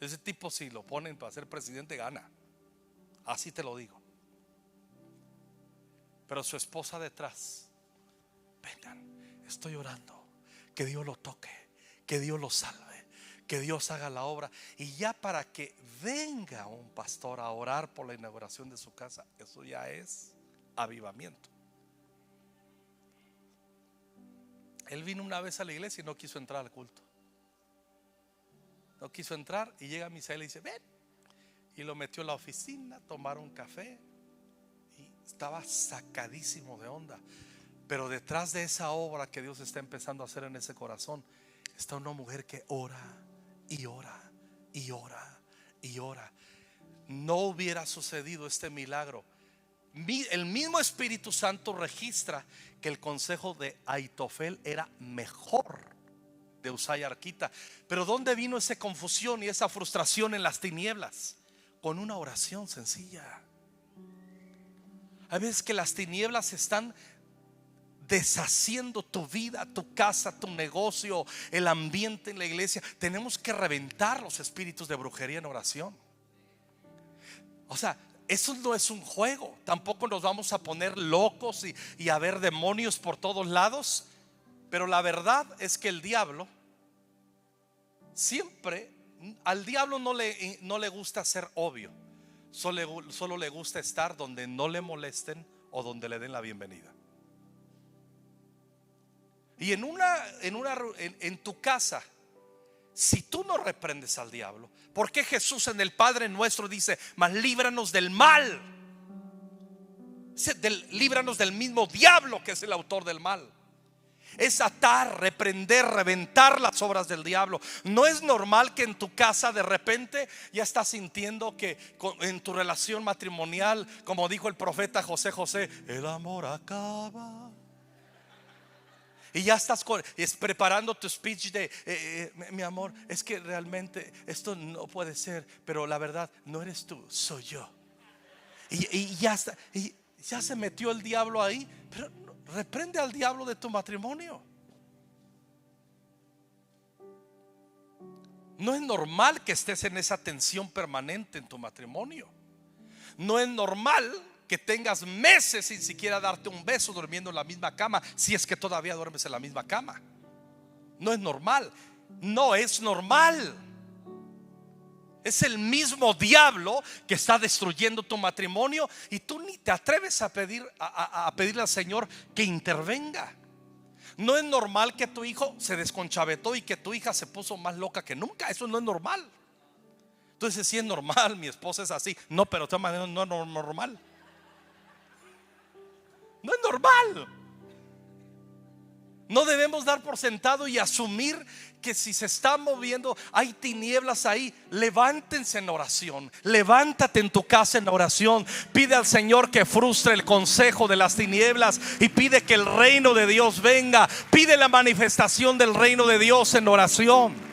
Ese tipo, si lo ponen para ser presidente, gana. Así te lo digo. Pero su esposa detrás: vengan, estoy orando, que Dios lo toque, que Dios lo salve, que Dios haga la obra. Y ya para que venga un pastor a orar por la inauguración de su casa, eso ya es avivamiento. Él vino una vez a la iglesia y no quiso entrar al culto. No quiso entrar, y llega Misael y dice: ven. Y lo metió en la oficina, tomaron un café y estaba sacadísimo de onda. Pero detrás de esa obra que Dios está empezando a hacer en ese corazón, está una mujer que ora y ora y ora y ora. No hubiera sucedido este milagro. El mismo Espíritu Santo registra que el consejo de Aitofel era mejor de Husai Arquita. Pero ¿dónde vino esa confusión y esa frustración en las tinieblas? Con una oración sencilla. Hay veces que las tinieblas están deshaciendo tu vida, tu casa, tu negocio, el ambiente en la iglesia. Tenemos que reventar los espíritus de brujería en oración. O sea, eso no es un juego. Tampoco nos vamos a poner locos y a ver demonios por todos lados. Pero la verdad es que el diablo siempre, al diablo no le gusta ser obvio. Solo le gusta estar donde no le molesten o donde le den la bienvenida. Y en tu casa, si tú no reprendes al diablo, ¿por qué Jesús en el Padre Nuestro dice: mas líbranos del mal? Líbranos del mismo diablo que es el autor del mal. Es atar, reprender, reventar las obras del diablo. No es normal que en tu casa de repente ya estás sintiendo que en tu relación matrimonial, como dijo el profeta José, el amor acaba. Y ya estás preparando tu speech de mi amor, es que realmente esto no puede ser, pero la verdad no eres tú, soy yo. Y ya está, y ya se metió el diablo ahí. Pero reprende al diablo de tu matrimonio. No es normal que estés en esa tensión permanente en tu matrimonio. No es normal que tengas meses sin siquiera darte un beso durmiendo en la misma cama, si es que todavía duermes en la misma cama. No es normal. No es normal. Es el mismo diablo que está destruyendo tu matrimonio y tú ni te atreves a pedirle al Señor que intervenga. No es normal que tu hijo se desconchavetó y que tu hija se puso más loca que nunca. Eso no es normal. Entonces, sí es normal, mi esposa es así. No, pero de todas maneras no es normal. No es normal. No debemos dar por sentado y asumir que si se está moviendo, hay tinieblas ahí. Levántense en oración. Levántate en tu casa en oración. Pide al Señor que frustre el consejo de las tinieblas y pide que el reino de Dios venga. Pide la manifestación del reino de Dios en oración.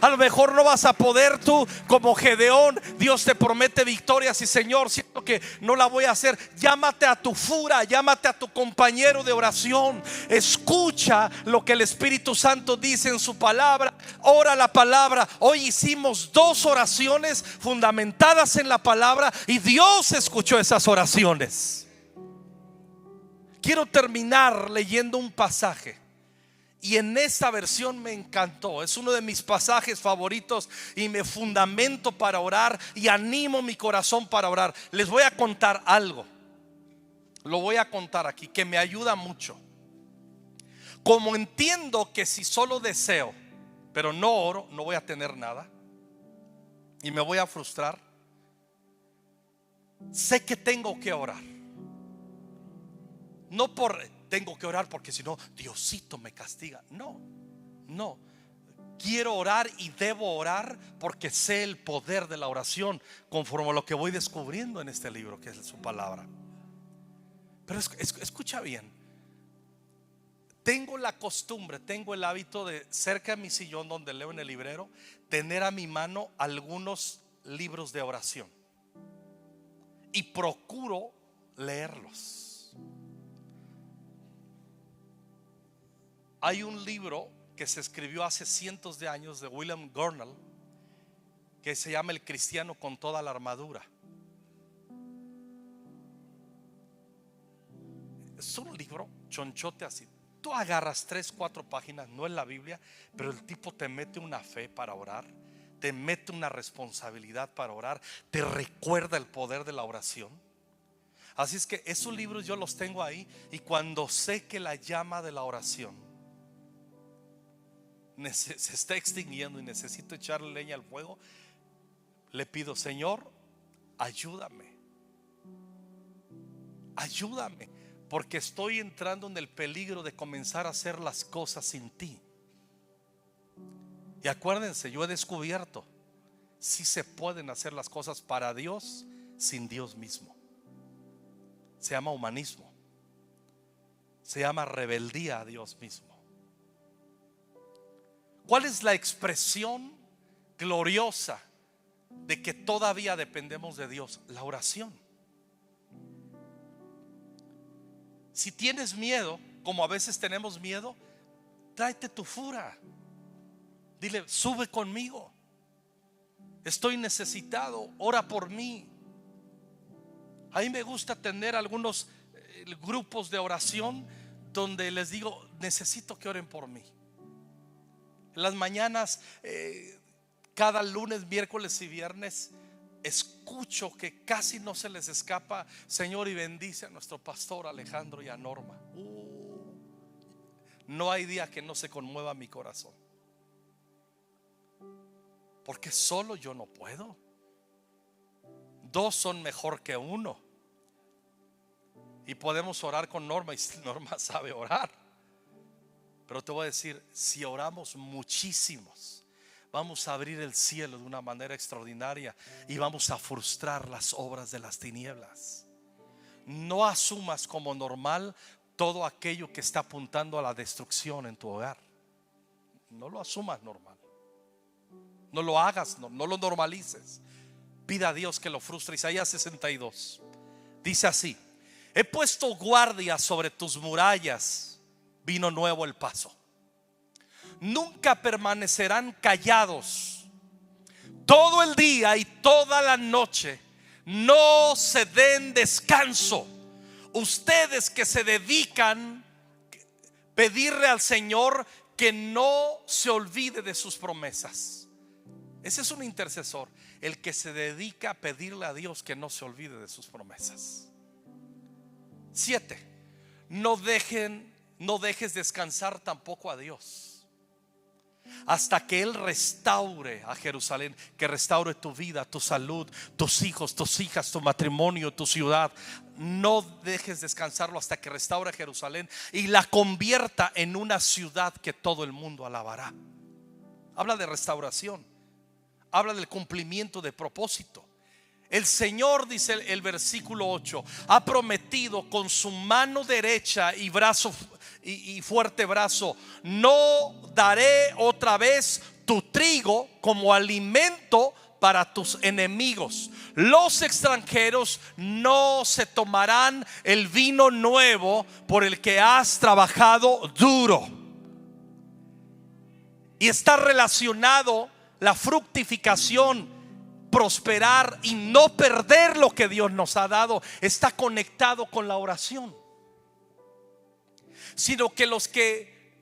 A lo mejor no vas a poder tú como Gedeón. Dios te promete victorias y Señor, siento que no la voy a hacer. Llámate a tu fura, llámate a tu compañero de oración. Escucha lo que el Espíritu Santo dice en su palabra. Ora la palabra. Hoy hicimos 2 oraciones fundamentadas en la palabra y Dios escuchó esas oraciones. Quiero terminar leyendo un pasaje. Y en esta versión me encantó. Es uno de mis pasajes favoritos y me fundamento para orar y animo mi corazón para orar. Les voy a contar algo. Lo voy a contar aquí que me ayuda mucho. Como entiendo que si solo deseo pero no oro, no voy a tener nada y me voy a frustrar, sé que tengo que orar. No tengo que orar porque si no Diosito me castiga. No. Quiero orar y debo orar porque sé el poder de la oración, conforme a lo que voy descubriendo en este libro que es su palabra. Pero escucha bien. Tengo la costumbre, tengo el hábito de cerca de mi sillón donde leo en el librero, tener a mi mano algunos libros de oración y procuro leerlos. Hay un libro que se escribió hace cientos de años de William Gurnall que se llama El cristiano con toda la armadura. Es un libro chonchote así. Tú agarras 3-4 páginas, no es la Biblia, pero el tipo te mete una fe para orar, te mete una responsabilidad para orar, te recuerda el poder de la oración. Así es que esos libros yo los tengo ahí y cuando sé que la llama de la oración se está extinguiendo y necesito echarle leña al fuego, le pido: Señor, ayúdame, porque estoy entrando en el peligro de comenzar a hacer las cosas sin ti. Y acuérdense, yo he descubierto si se pueden hacer las cosas para Dios sin Dios mismo. Se llama humanismo, se llama rebeldía a Dios mismo. ¿Cuál es la expresión gloriosa de que todavía dependemos de Dios? La oración. Si tienes miedo, como a veces tenemos miedo, tráete tu fura. Dile, sube conmigo. Estoy necesitado, ora por mí. A mí me gusta tener algunos grupos de oración donde les digo, necesito que oren por mí. En las mañanas, cada lunes, miércoles y viernes, escucho que casi no se les escapa: Señor, y bendice a nuestro pastor Alejandro y a Norma. No hay día que no se conmueva mi corazón, porque solo yo no puedo. Dos son mejor que uno. Y podemos orar con Norma, y Norma sabe orar. Pero te voy a decir, si oramos muchísimos, vamos a abrir el cielo de una manera extraordinaria y vamos a frustrar las obras de las tinieblas. No asumas como normal todo aquello que está apuntando a la destrucción en tu hogar. No lo asumas normal. No lo hagas, no lo normalices. Pida a Dios que lo frustre. Isaías 62 dice así: he puesto guardia sobre tus murallas, vino nuevo el paso. Nunca permanecerán callados. Todo el día y toda la noche no se den descanso. Ustedes que se dedican a pedirle al Señor que no se olvide de sus promesas. Ese es un intercesor, el que se dedica a pedirle a Dios que no se olvide de sus promesas. 7. No dejes descansar tampoco a Dios hasta que Él restaure a Jerusalén, que restaure tu vida, tu salud, tus hijos, tus hijas, tu matrimonio, tu ciudad. No dejes descansarlo hasta que restaure a Jerusalén y la convierta en una ciudad que todo el mundo alabará. Habla de restauración, habla del cumplimiento de propósito. El Señor, dice el versículo 8, ha prometido con su mano derecha y brazo y fuerte brazo: no daré otra vez tu trigo como alimento para tus enemigos. Los extranjeros no se tomarán el vino nuevo por el que has trabajado duro. Y está relacionado la fructificación, prosperar y no perder lo que Dios nos ha dado. Está conectado con la oración. Sino que los que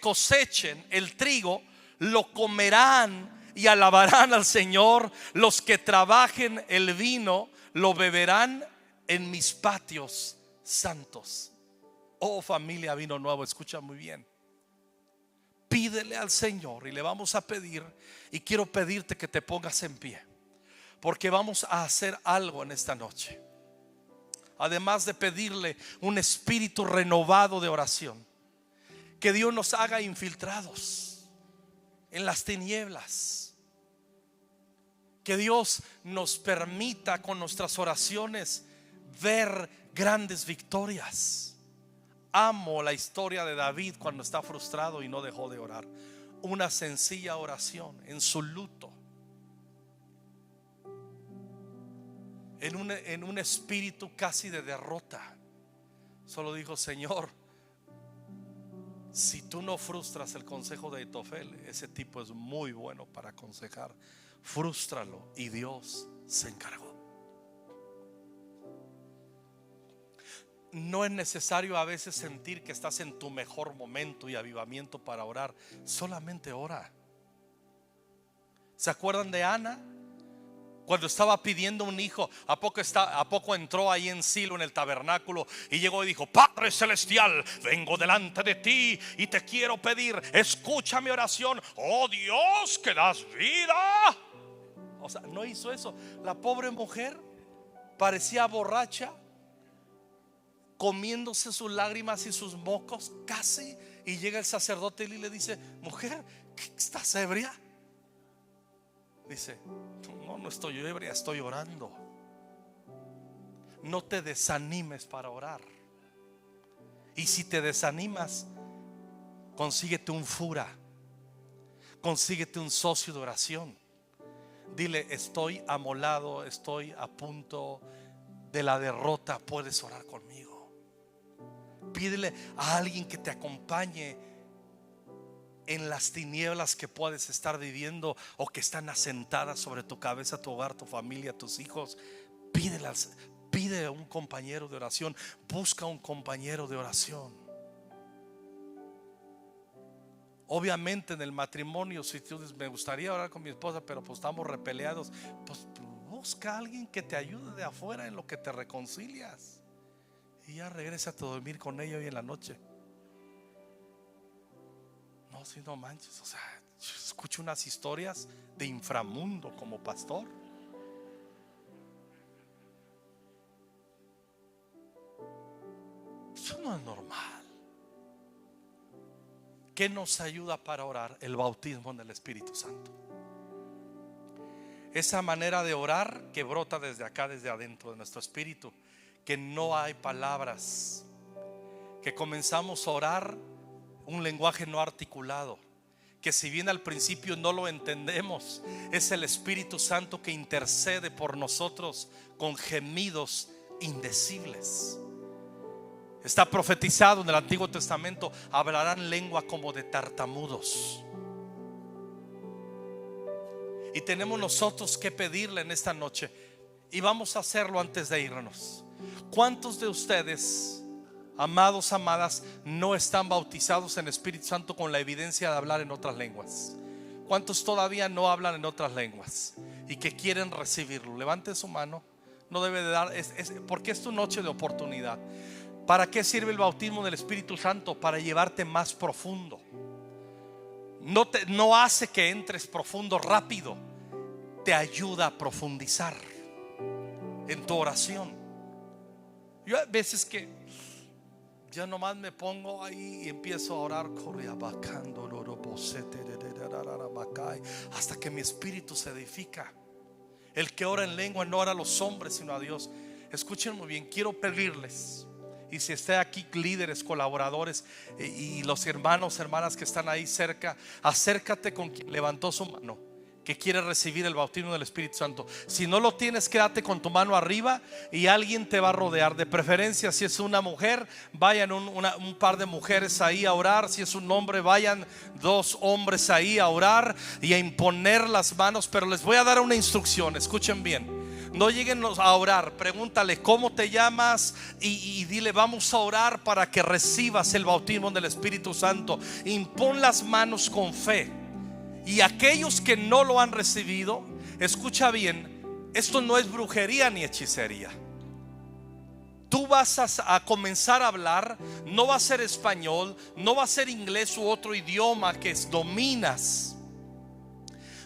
cosechen el trigo lo comerán y alabarán al Señor. Los que trabajen el vino lo beberán en mis patios santos. Oh familia Vino Nuevo, escucha muy bien. Pídele al Señor, y le vamos a pedir, y quiero pedirte que te pongas en pie, porque vamos a hacer algo en esta noche. Además de pedirle un espíritu renovado de oración, que Dios nos haga infiltrados en las tinieblas, que Dios nos permita con nuestras oraciones ver grandes victorias. Amo la historia de David cuando está frustrado y no dejó de orar. Una sencilla oración en su luto, en un espíritu casi de derrota, solo dijo: Señor, si tú no frustras el consejo de Aitofel, ese tipo es muy bueno para aconsejar, frústralo. Y Dios se encargó. No es necesario a veces sentir que estás en tu mejor momento y avivamiento para orar. Solamente ora. ¿Se acuerdan de Ana? Cuando estaba pidiendo un hijo, ¿a poco entró ahí en Silo, en el tabernáculo, y llegó y dijo: Padre celestial, vengo delante de ti y te quiero pedir, escucha mi oración, oh Dios que das vida? O sea, no hizo eso. La pobre mujer parecía borracha, comiéndose sus lágrimas y sus mocos casi, y llega el sacerdote y le dice: mujer, ¿estás ebria? Dice: no estoy ebria, estoy orando. No te desanimes para orar. Y si te desanimas, consíguete un fura, consíguete un socio de oración. Dile: estoy amolado, estoy a punto de la derrota, ¿puedes orar conmigo? pídele a alguien que te acompañe en las tinieblas que puedes estar viviendo o que están asentadas sobre tu cabeza, tu hogar, tu familia, tus hijos. Pide a un compañero de oración. Busca un compañero de oración. Obviamente en el matrimonio, si tú dices, me gustaría orar con mi esposa, pero pues estamos repeleados, pues busca a alguien que te ayude de afuera en lo que te reconcilias, y ya regrésate a dormir con ella hoy en la noche. No, si no manches, o sea, yo escucho unas historias de inframundo como pastor. Eso no es normal. ¿Qué nos ayuda para orar? El bautismo en el Espíritu Santo. Esa manera de orar que brota desde acá, desde adentro de nuestro espíritu, que no hay palabras, que comenzamos a orar un lenguaje no articulado, que si bien al principio no lo entendemos, es el Espíritu Santo que intercede por nosotros con gemidos indecibles. Está profetizado en el Antiguo Testamento: hablarán lengua como de tartamudos. Y tenemos nosotros que pedirle en esta noche, y vamos a hacerlo antes de irnos. ¿Cuántos de ustedes, amados, amadas, no están bautizados en Espíritu Santo con la evidencia de hablar en otras lenguas? ¿Cuántos todavía no hablan en otras lenguas y que quieren recibirlo? Levanten su mano. No debe de dar, porque es tu noche de oportunidad. ¿Para qué sirve el bautismo del Espíritu Santo? Para llevarte más profundo. No hace que entres profundo rápido, te ayuda a profundizar en tu oración. Yo a veces que ya nomás me pongo ahí y empiezo a orar hasta que mi espíritu se edifica. El que ora en lengua no ora a los hombres sino a Dios. Escuchen muy bien, quiero pedirles, y si está aquí líderes, colaboradores y los hermanos, hermanas que están ahí cerca, acércate con quien levantó su mano, que quiere recibir el bautismo del Espíritu Santo. Si no lo tienes, quédate con tu mano arriba y alguien te va a rodear. De preferencia, si es una mujer, vayan un par de mujeres ahí a orar. Si es un hombre, vayan 2 hombres ahí a orar y a imponer las manos. Pero les voy a dar una instrucción, escuchen bien. No lleguen a orar, pregúntale cómo te llamas y dile: vamos a orar para que recibas el bautismo del Espíritu Santo. Impon las manos con fe. Y aquellos que no lo han recibido, escucha bien, esto no es brujería ni hechicería. Tú vas a comenzar a hablar, no va a ser español, no va a ser inglés u otro idioma que dominas.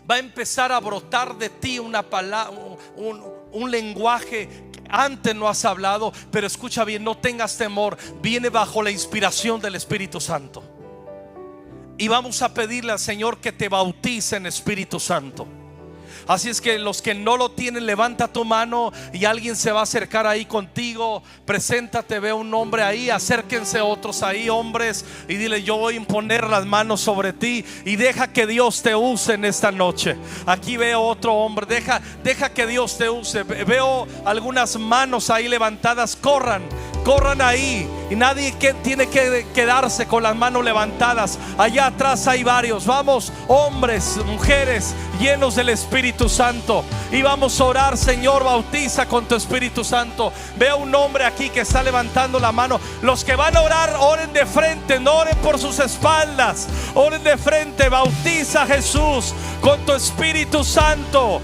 Va a empezar a brotar de ti una palabra, un lenguaje que antes no has hablado. Pero escucha bien, no tengas temor, viene bajo la inspiración del Espíritu Santo. Y vamos a pedirle al Señor que te bautice en Espíritu Santo. Así es que los que no lo tienen, levanta tu mano y alguien se va a acercar ahí contigo. Preséntate, ve un hombre ahí, acérquense otros ahí, hombres, y dile: yo voy a imponer las manos sobre ti y deja que Dios te use en esta noche. Aquí veo otro hombre, deja que Dios te use. Veo algunas manos ahí levantadas. Corran ahí, y nadie tiene que quedarse con las manos levantadas. Allá atrás hay varios. Vamos, hombres, mujeres llenos del Espíritu Santo, y vamos a orar. Señor, bautiza con tu Espíritu Santo. Veo un hombre aquí que está levantando la mano. Los que van a orar, oren de frente, no oren por sus espaldas, oren de frente. Bautiza, Jesús, con tu Espíritu Santo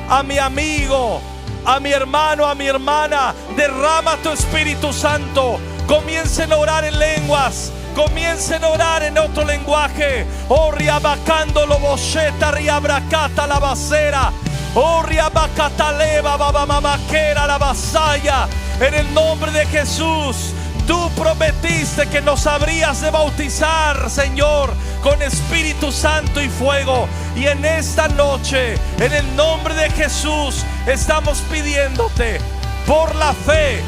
a mi amigo, a mi hermano, a mi hermana. Derrama tu Espíritu Santo. Comiencen a orar en lenguas, comiencen a orar en otro lenguaje. Oh, riabacando lo bocheta, riabracata la basera. Oh, riabacata leva, babamamaquera la vasalla. En el nombre de Jesús. Tú prometiste que nos habrías de bautizar, Señor, con Espíritu Santo y fuego. Y en esta noche, en el nombre de Jesús, estamos pidiéndote, por la fe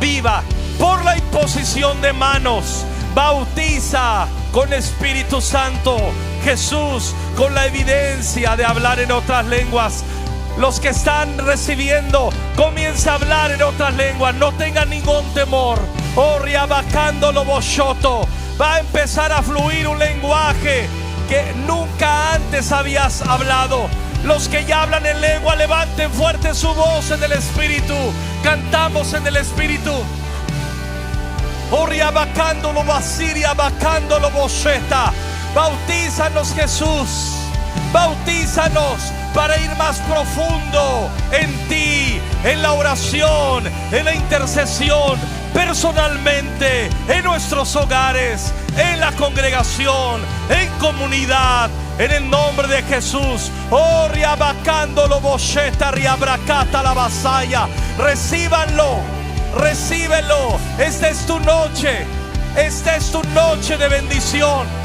viva, por la imposición de manos, bautiza con Espíritu Santo, Jesús, con la evidencia de hablar en otras lenguas. Los que están recibiendo, comienza a hablar en otras lenguas. No tengan ningún temor. Oh, riabacándolo boshoto. Va a empezar a fluir un lenguaje que nunca antes habías hablado. Los que ya hablan en lengua, levanten fuerte su voz en el Espíritu. Cantamos en el Espíritu. Oh, riabacándolo basiria, bacándolo bosheta. Bautízanos, Jesús. Bautízanos para ir más profundo en ti, en la oración, en la intercesión, personalmente, en nuestros hogares, en la congregación, en comunidad, en el nombre de Jesús. Oh, riabacándolo bosheta, riabracata la vasalla. Recíbanlo, recíbelo. Esta es tu noche. Esta es tu noche de bendición.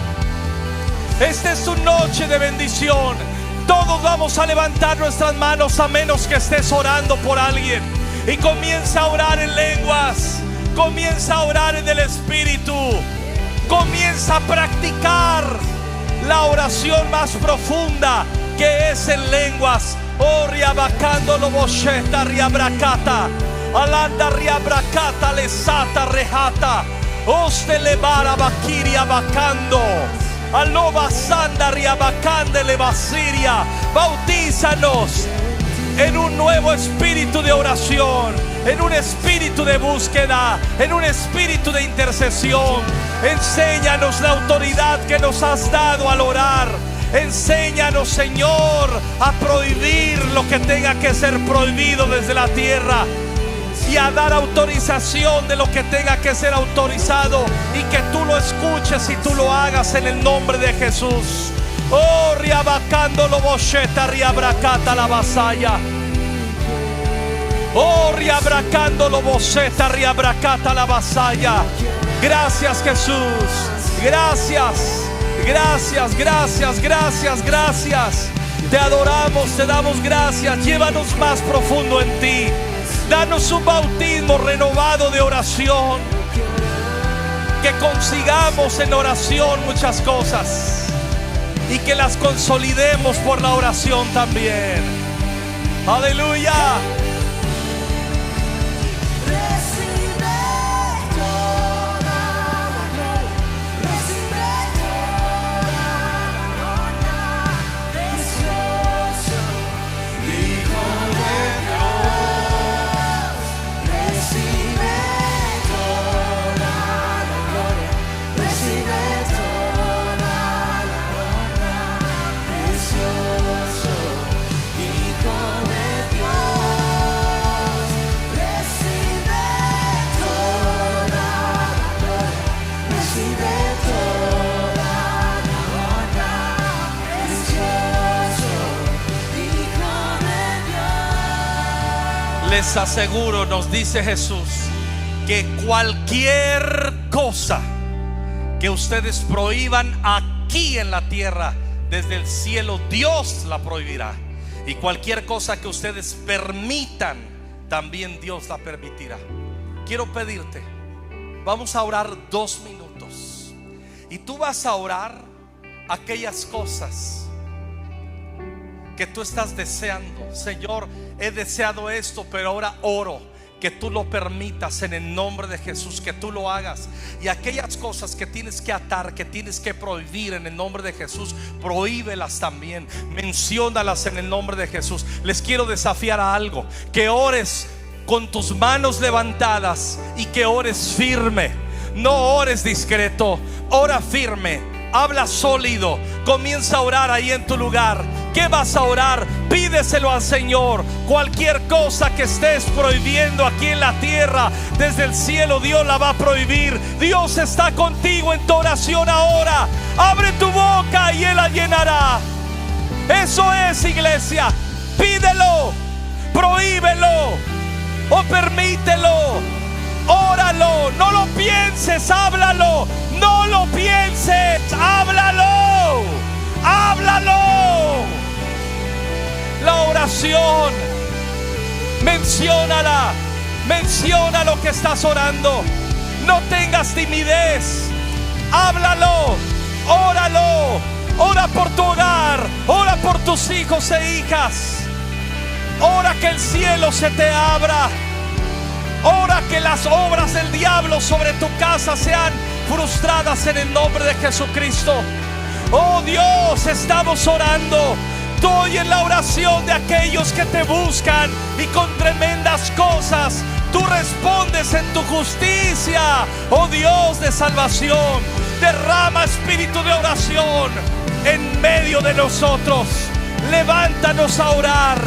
Esta es tu noche de bendición. Todos vamos a levantar nuestras manos a menos que estés orando por alguien. Y comienza a orar en lenguas. Comienza a orar en el Espíritu. Comienza a practicar la oración más profunda, que es en lenguas. Oh, riabacándolo bosheta, riabracata. Alanda riabracata, lesata, rejata. Oste levara bakiria bacando. Aloba sanda riabacande levasiria. Bautízanos en un nuevo espíritu de oración, en un espíritu de búsqueda, en un espíritu de intercesión. Enséñanos la autoridad que nos has dado al orar. Enséñanos, Señor, a prohibir lo que tenga que ser prohibido desde la tierra, y a dar autorización de lo que tenga que ser autorizado, y que tú lo escuches y tú lo hagas en el nombre de Jesús. Oh, riabacándolo bosheta, riabracata la vasalla. Oh, riabracándolo bosheta, riabracata la vasalla. Gracias, Jesús. Gracias, gracias, gracias, gracias, gracias. Te adoramos, te damos gracias. Llévanos más profundo en ti. Danos un bautismo renovado de oración. Que consigamos en oración muchas cosas, y que las consolidemos por la oración también. Aleluya. Les aseguro, nos dice Jesús, que cualquier cosa que ustedes prohíban aquí en la tierra, desde el cielo Dios la prohibirá. Y cualquier cosa que ustedes permitan, también Dios la permitirá. Quiero pedirte, vamos a orar 2 minutos. Y tú vas a orar aquellas cosas que tú estás deseando. Señor, he deseado esto, pero ahora oro que tú lo permitas en el nombre de Jesús, que tú lo hagas. Y aquellas cosas que tienes que atar, que tienes que prohibir en el nombre de Jesús, prohíbelas también, menciónalas en el nombre de Jesús. Les quiero desafiar a algo: que ores con tus manos levantadas y que ores firme. No ores discreto, ora firme, habla sólido. Comienza a orar ahí en tu lugar. ¿Qué vas a orar? Pídeselo al Señor. Cualquier cosa que estés prohibiendo aquí en la tierra, desde el cielo Dios la va a prohibir. Dios está contigo en tu oración ahora. Abre tu boca y Él la llenará. Eso es, iglesia. Pídelo, prohíbelo o permítelo. Óralo, no lo pienses, háblalo. No lo pienses, háblalo. Háblalo. La oración, menciónala. Menciona lo que estás orando. No tengas timidez. Háblalo, óralo. Ora por tu hogar, ora por tus hijos e hijas. Ora que el cielo se te abra. Ora que las obras del diablo sobre tu casa sean frustradas en el nombre de Jesucristo. Oh Dios, estamos orando. Tú oyes la oración de aquellos que te buscan y con tremendas cosas tú respondes en tu justicia. Oh Dios de salvación, derrama espíritu de oración en medio de nosotros. Levántanos a orar.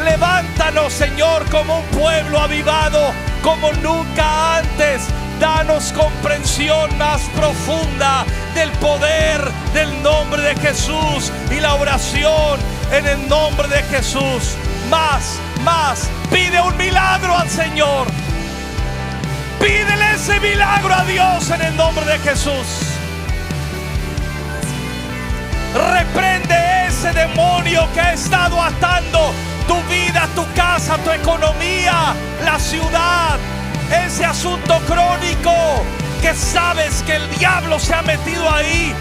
Levántanos, Señor, como un pueblo avivado como nunca antes. Danos comprensión más profunda del poder del nombre de Jesús y la oración en el nombre de Jesús. Más, pide un milagro al Señor. Pídele ese milagro a Dios en el nombre de Jesús. Reprende ese demonio que ha estado atando tu vida, tu casa, tu economía, la ciudad. Ese asunto crónico que sabes que el diablo se ha metido ahí,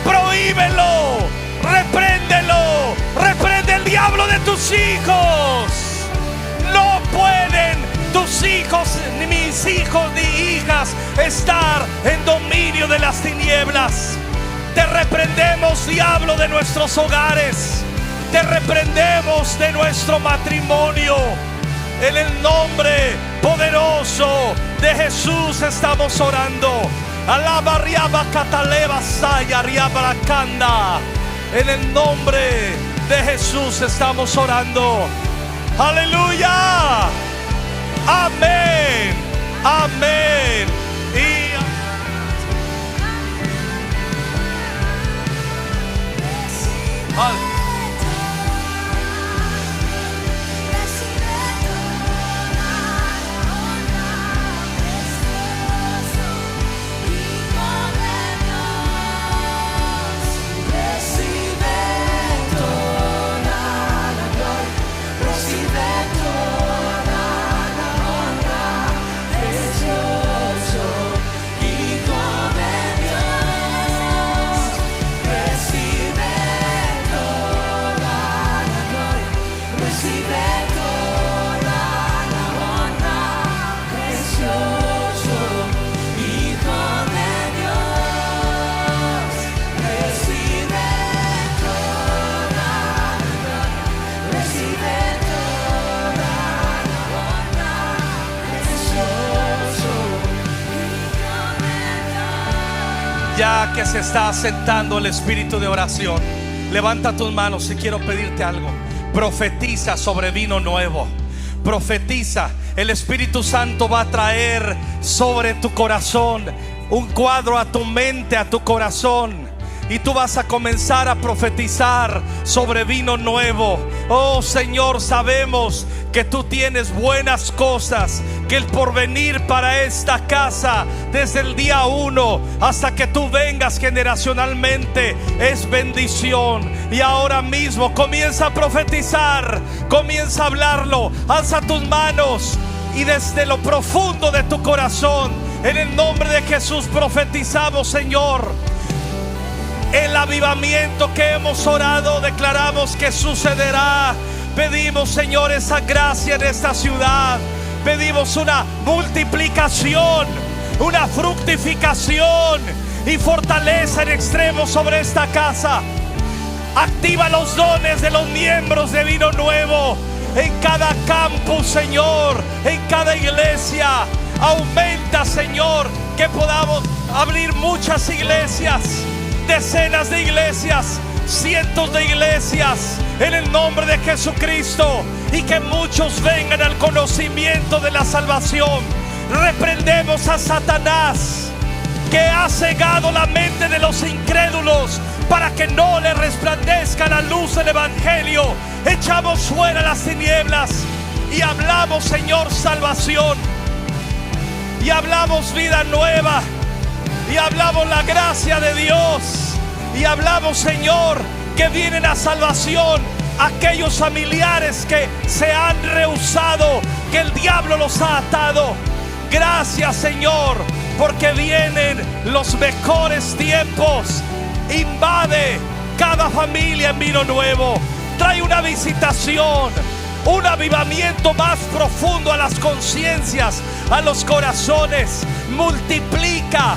prohíbelo, repréndelo. Reprende el diablo de tus hijos. No pueden tus hijos, ni mis hijos ni hijas estar en dominio de las tinieblas. Te reprendemos, diablo, de nuestros hogares. Te reprendemos de nuestro matrimonio. En el nombre poderoso de Jesús estamos orando. Alaba riaba cataleba saya riaba canda. En el nombre de Jesús estamos orando. Aleluya. Amén. Amén. Y ya que se está asentando el espíritu de oración, levanta tus manos y quiero pedirte algo. Profetiza sobre vino nuevo. Profetiza. El Espíritu Santo va a traer sobre tu corazón un cuadro, a tu mente, a tu corazón, y tú vas a comenzar a profetizar sobre vino nuevo. Oh Señor, sabemos que tú tienes buenas cosas, que el porvenir para esta casa desde el día 1 hasta que tú vengas generacionalmente es bendición. Y ahora mismo comienza a profetizar, comienza a hablarlo. Alza tus manos y desde lo profundo de tu corazón, en el nombre de Jesús, profetizamos, Señor, el avivamiento que hemos orado. Declaramos que sucederá. Pedimos, Señor, esa gracia en esta ciudad. Pedimos una multiplicación, una fructificación y fortaleza en extremo sobre esta casa. Activa los dones de los miembros de Vino Nuevo en cada campus, Señor, en cada iglesia. Aumenta, Señor, que podamos abrir muchas iglesias, decenas de iglesias, cientos de iglesias, en el nombre de Jesucristo, y que muchos vengan al conocimiento de la salvación. Reprendemos a Satanás, que ha cegado la mente de los incrédulos para que no le resplandezca la luz del evangelio. Echamos fuera las tinieblas y hablamos, Señor, salvación, y hablamos vida nueva, y hablamos la gracia de Dios, y hablamos, Señor, que vienen a salvación aquellos familiares que se han rehusado, que el diablo los ha atado. Gracias, Señor, porque vienen los mejores tiempos. Invade cada familia en Vino Nuevo. Trae una visitación, un avivamiento más profundo a las conciencias, a los corazones. Multiplica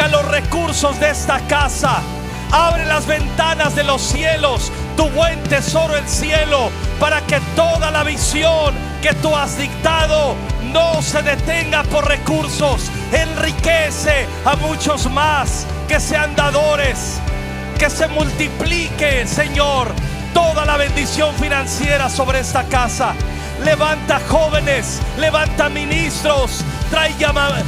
los recursos de esta casa. Abre las ventanas de los cielos, tu buen tesoro el cielo, para que toda la visión que tú has dictado no se detenga por recursos. Enriquece a muchos más, que sean dadores, que se multiplique, Señor, toda la bendición financiera sobre esta casa. Levanta jóvenes, levanta ministros, trae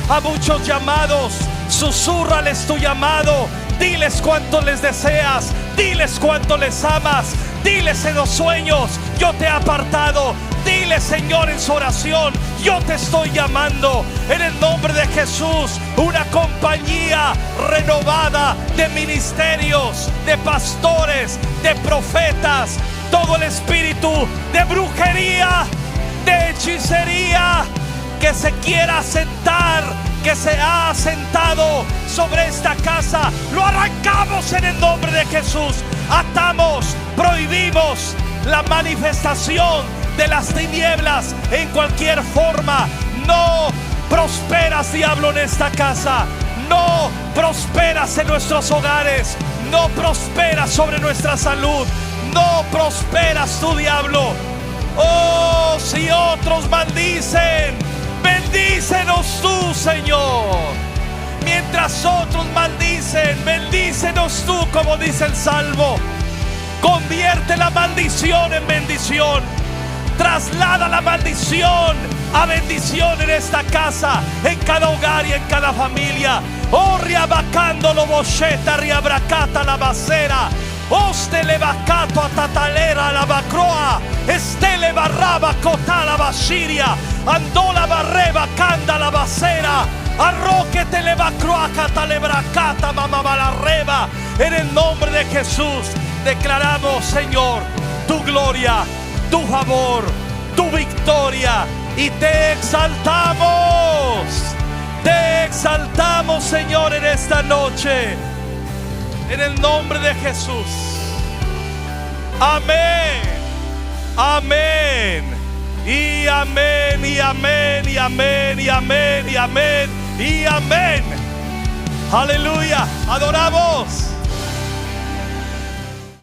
a muchos llamados. Susúrrales tu llamado, diles cuánto les deseas, diles cuánto les amas, diles en los sueños: yo te he apartado. Dile, Señor, en su oración: yo te estoy llamando. En el nombre de Jesús, una compañía renovada de ministerios, de pastores, de profetas. Todo el espíritu de brujería, de hechicería que se quiera asentar, que se ha asentado sobre esta casa, lo arrancamos en el nombre de Jesús. Atamos, prohibimos la manifestación de las tinieblas en cualquier forma. No prosperas, diablo, en esta casa. No prosperas en nuestros hogares. No prosperas sobre nuestra salud. No prosperas tú, diablo. Oh, si otros maldicen, bendícenos tú, Señor. Mientras otros maldicen, bendícenos tú, como dice el Salmo. Convierte la maldición en bendición. Traslada la maldición a bendición en esta casa, en cada hogar y en cada familia. Oh, riabacando lo bocheta, riabracata la basera. Ostele bacato a tatalera la bacroa. Estele barraba cota la basiria. Andola barreba canda la basera. Arroque te le bacroa catalebracata mamá la reba. En el nombre de Jesús declaramos, Señor, tu gloria, tu favor, tu victoria, y te exaltamos. Te exaltamos, Señor, en esta noche, en el nombre de Jesús. Amén, amén, y amén, y amén, y amén, y amén, y amén, y amén. Aleluya, adoramos.